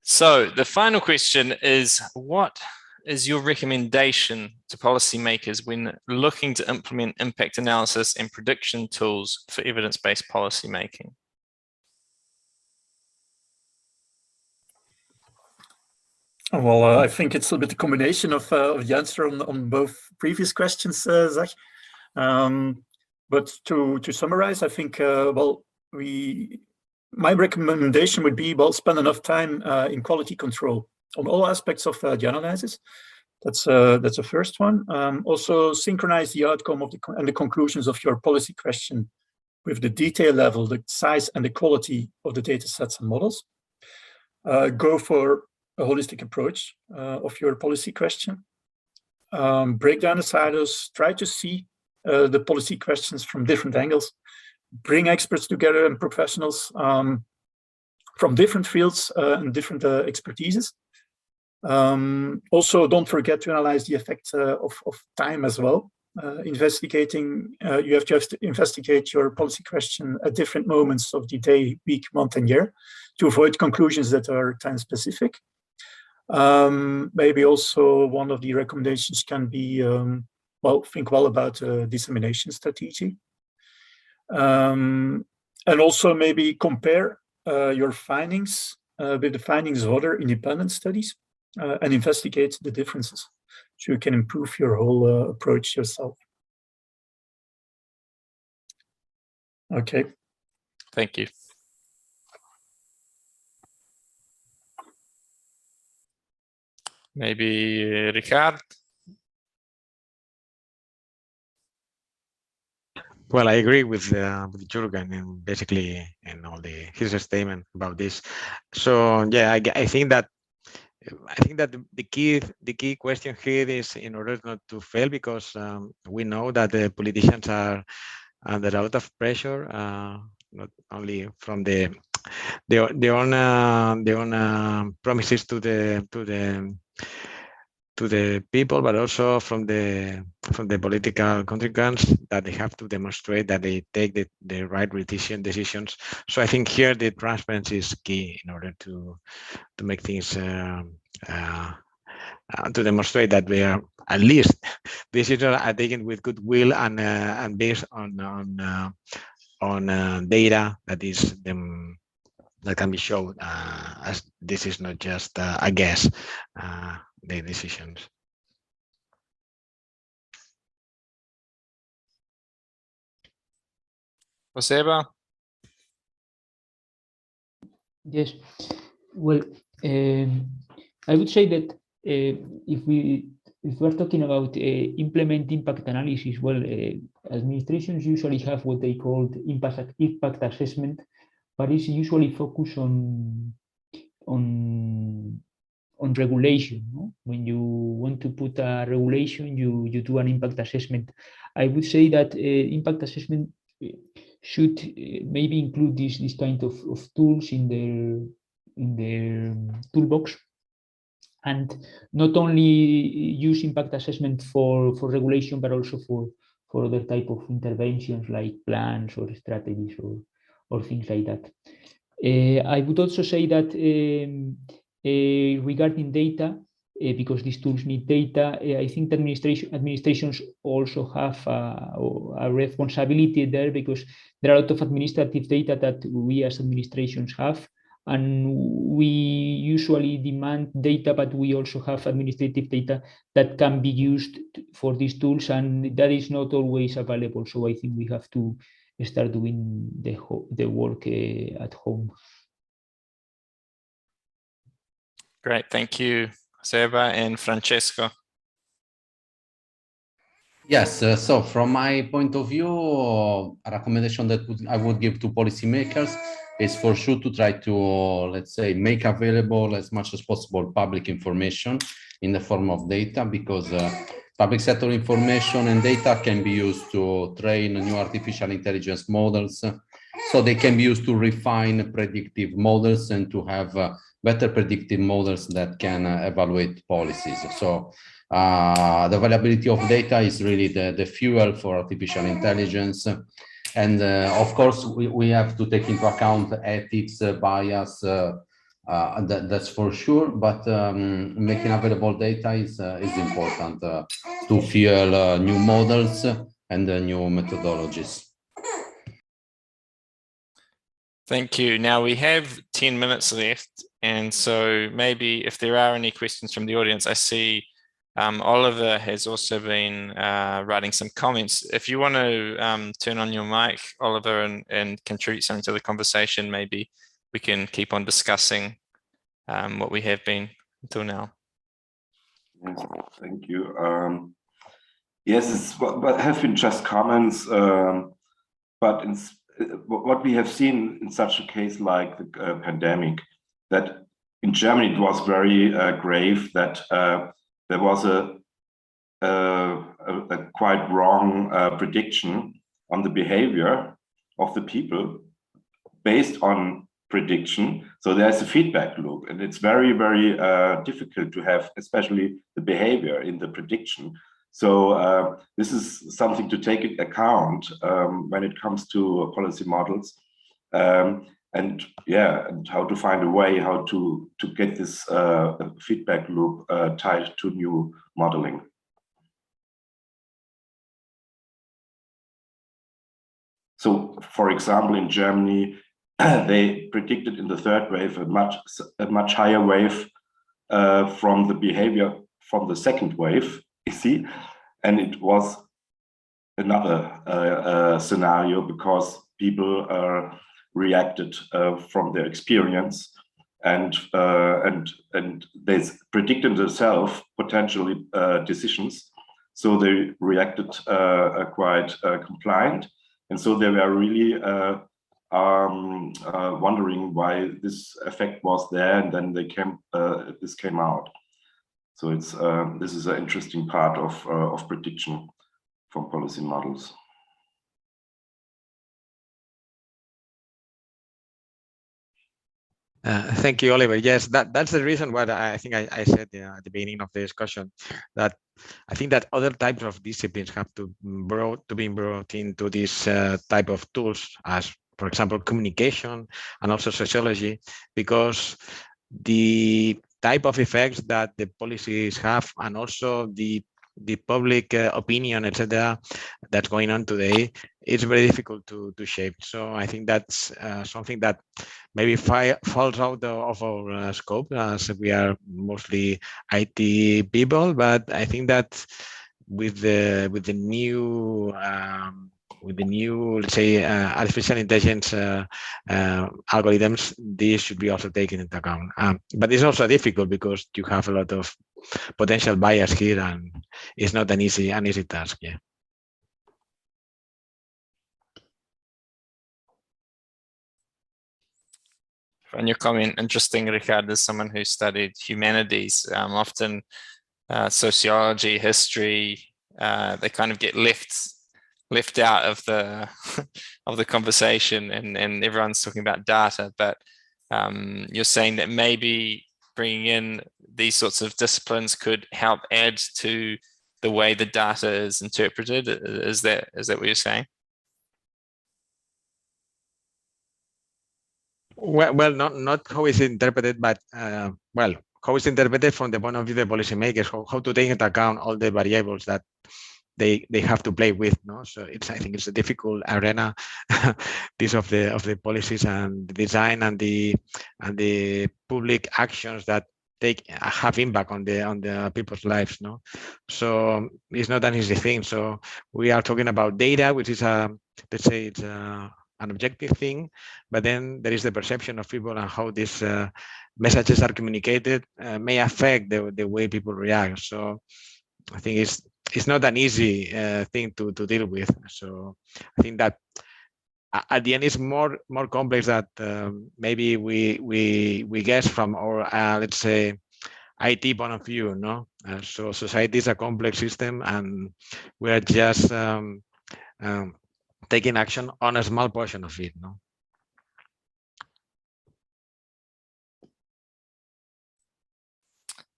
So the final question is, what is your recommendation to policymakers when looking to implement impact analysis and prediction tools for evidence-based policymaking? Well, I think it's a bit a combination of the answer on both previous questions, Zach. But to summarize, I think, my recommendation would be, spend enough time in quality control on all aspects of the analysis. That's the first one. Also, synchronize the outcome of and the conclusions of your policy question with the detail level, the size and the quality of the data sets and models. Go for a holistic approach of your policy question. Break down the silos, try to see the policy questions from different angles, bring experts together and professionals from different fields and different expertises. Also, don't forget to analyze the effect of time as well. You have to investigate your policy question at different moments of the day, week, month, and year to avoid conclusions that are time specific. Maybe also one of the recommendations can be, think well about dissemination strategy. And also maybe compare your findings with the findings of other independent studies and investigate the differences so you can improve your whole approach yourself. Okay. Thank you. Maybe Ricard? Well, I agree with Jurgen and basically in all his statement about this. So yeah, I think that the key question here is, in order not to fail, because we know that the politicians are under a lot of pressure, not only from their own promises to the people, but also from the political contingents, that they have to demonstrate that they take the right decisions. So I think here the transparency is key in order to make things to demonstrate that we are, at least decisions are taken with goodwill and based on data that is that can be shown, as this is not just a guess. The decisions. Joseba? Yes. Well, I would say that if we're talking about implement impact analysis, well, administrations usually have what they call impact assessment, but it's usually focused on regulation. No? When you want to put a regulation, you do an impact assessment. I would say that impact assessment should maybe include this kind of tools in their toolbox, and not only use impact assessment for regulation, but also for other type of interventions like plans or strategies or things like that. I would also say that regarding data, because these tools need data, I think the administrations also have a responsibility there, because there are a lot of administrative data that we as administrations have, and we usually demand data, but we also have administrative data that can be used for these tools, and that is not always available. So I think we have to start doing the work at home. Great, thank you, Joseba and Francesco. Yes, so from my point of view, a recommendation that I would give to policymakers is for sure to try to, let's say, make available as much as possible public information in the form of data, because public sector information and data can be used to train new artificial intelligence models. So they can be used to refine predictive models and to have better predictive models that can evaluate policies. So the availability of data is really the fuel for artificial intelligence. And of course, we have to take into account ethics, bias, that's for sure. But making available data is important to fuel new models and new methodologies. Thank you. Now we have 10 minutes left. And so maybe if there are any questions from the audience, I see Oliver has also been writing some comments. If you want to turn on your mic, Oliver, and contribute something to the conversation, maybe we can keep on discussing what we have been until now. Yes, thank you. Yes, it's what have been just comments, but what we have seen in such a case like the pandemic, that in Germany it was very grave that there was a quite wrong prediction on the behavior of the people based on prediction. So there's a feedback loop, and it's very, very difficult to have, especially the behavior in the prediction. So this is something to take into account when it comes to policy models, and how to find a way how to get this feedback loop tied to new modeling. So, for example, in Germany, they predicted in the third wave a much higher wave from the behavior from the second wave. You see, and it was another scenario because people reacted from their experience, and they predicted themselves potentially decisions, so they reacted quite compliant, and so they were really wondering why this effect was there, and then this came out. So it's this is an interesting part of prediction from policy models. Thank you, Oliver. Yes, that's the reason why I think I said at the beginning of the discussion that I think that other types of disciplines have to be brought into this type of tools, as for example communication and also sociology, because the type of effects that the policies have and also the public opinion, etc., that's going on today, it's very difficult to shape. So I think that's something that maybe falls out of our scope, as we are mostly IT people. But I think that with the new let's say artificial intelligence algorithms, this should be also taken into account. But it's also difficult because you have a lot of potential bias here, and it's not an easy task. Yeah. On your comment, interesting, Ricard, as someone who studied humanities, often sociology, history, they kind of get left out of the of the conversation, and everyone's talking about data. But you're saying that maybe bringing in these sorts of disciplines could help add to the way the data is interpreted. Is that what you're saying? Well, not how it's interpreted, but well, how it's interpreted from the point of view of the policymakers, how to take into account all the variables that they have to play with. No, so I think it's a difficult arena, this of the policies and the design and the public actions that have impact on the people's lives. No, so it's not an easy thing. So we are talking about data, which is let's say it's an objective thing, but then there is the perception of people and how these messages are communicated may affect the way people react. So I think it's not an easy thing to deal with. So I think that at the end it's more complex that maybe we guess from our let's say IT point of view. No, so society is a complex system, and we are just taking action on a small portion of it. No.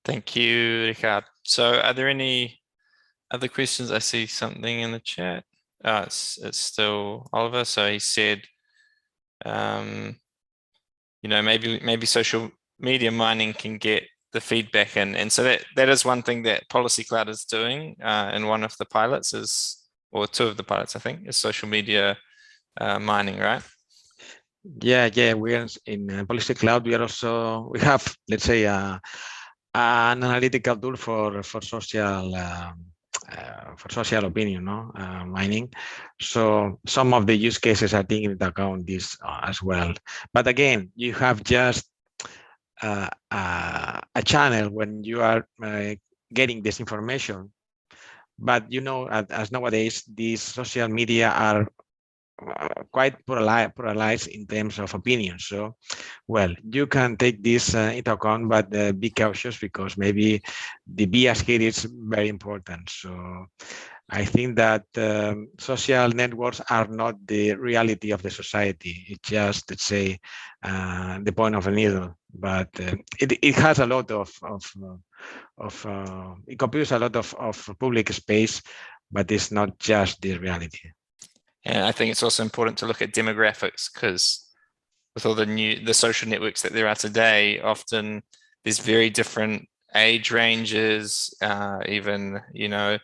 Thank you, Ricard. So are there any other questions? I see something in the chat. It's still Oliver. So he said, you know, maybe social media mining can get the feedback in. And so that is one thing that Policy Cloud is doing in one of the pilots or two of the pilots, I think, is social media mining, right? Yeah, we are in Policy Cloud. We have, let's say, an analytical tool for social opinion, no, mining. So some of the use cases are taking into account this as well. But again, you have just a channel when you are getting this information. But you know, as nowadays, these social media are quite polarized in terms of opinion. So, well, you can take this into account, but be cautious because maybe the bias here is very important. So I think that social networks are not the reality of the society. It's just, let's say, the point of a needle. But it has a lot of it computes a lot of public space, but it's not just the reality. And I think it's also important to look at demographics, because with all the social networks that there are today, often there's very different age ranges, even, you know,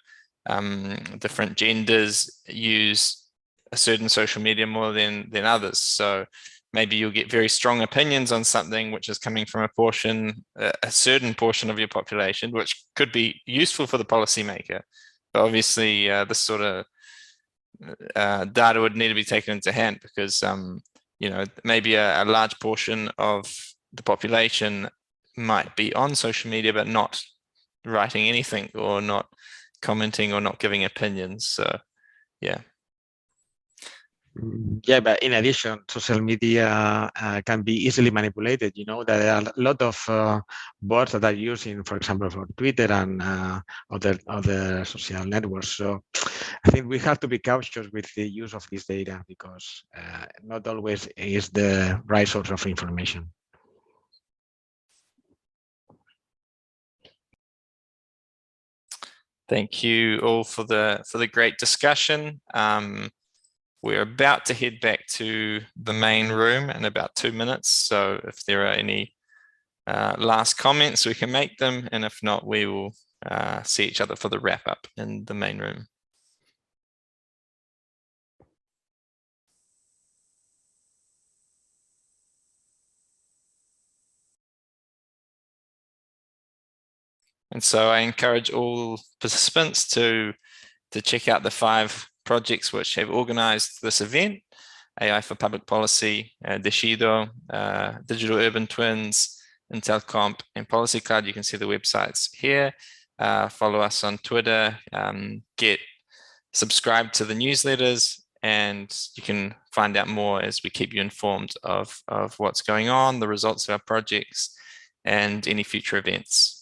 different genders use a certain social media more than others. So maybe you'll get very strong opinions on something which is coming from a certain portion of your population, which could be useful for the policymaker. But obviously, this sort of data would need to be taken into hand, because you know, maybe a large portion of the population might be on social media but not writing anything or not commenting or not giving opinions. So yeah. Yeah, but in addition, social media can be easily manipulated. You know, there are a lot of bots that are using, for example, for Twitter and other social networks. So I think we have to be cautious with the use of this data, because not always is the right source of information. Thank you all for the great discussion. We're about to head back to the main room in about 2 minutes. So if there are any last comments, we can make them. And if not, we will see each other for the wrap up in the main room. And so I encourage all participants to check out the 5 projects which have organized this event: AI for Public Policy, DECIDO, Digital Urban Twins, IntelComp, and Policy Cloud. You can see the websites here. Follow us on Twitter, subscribe to the newsletters, and you can find out more as we keep you informed of what's going on, the results of our projects, and any future events.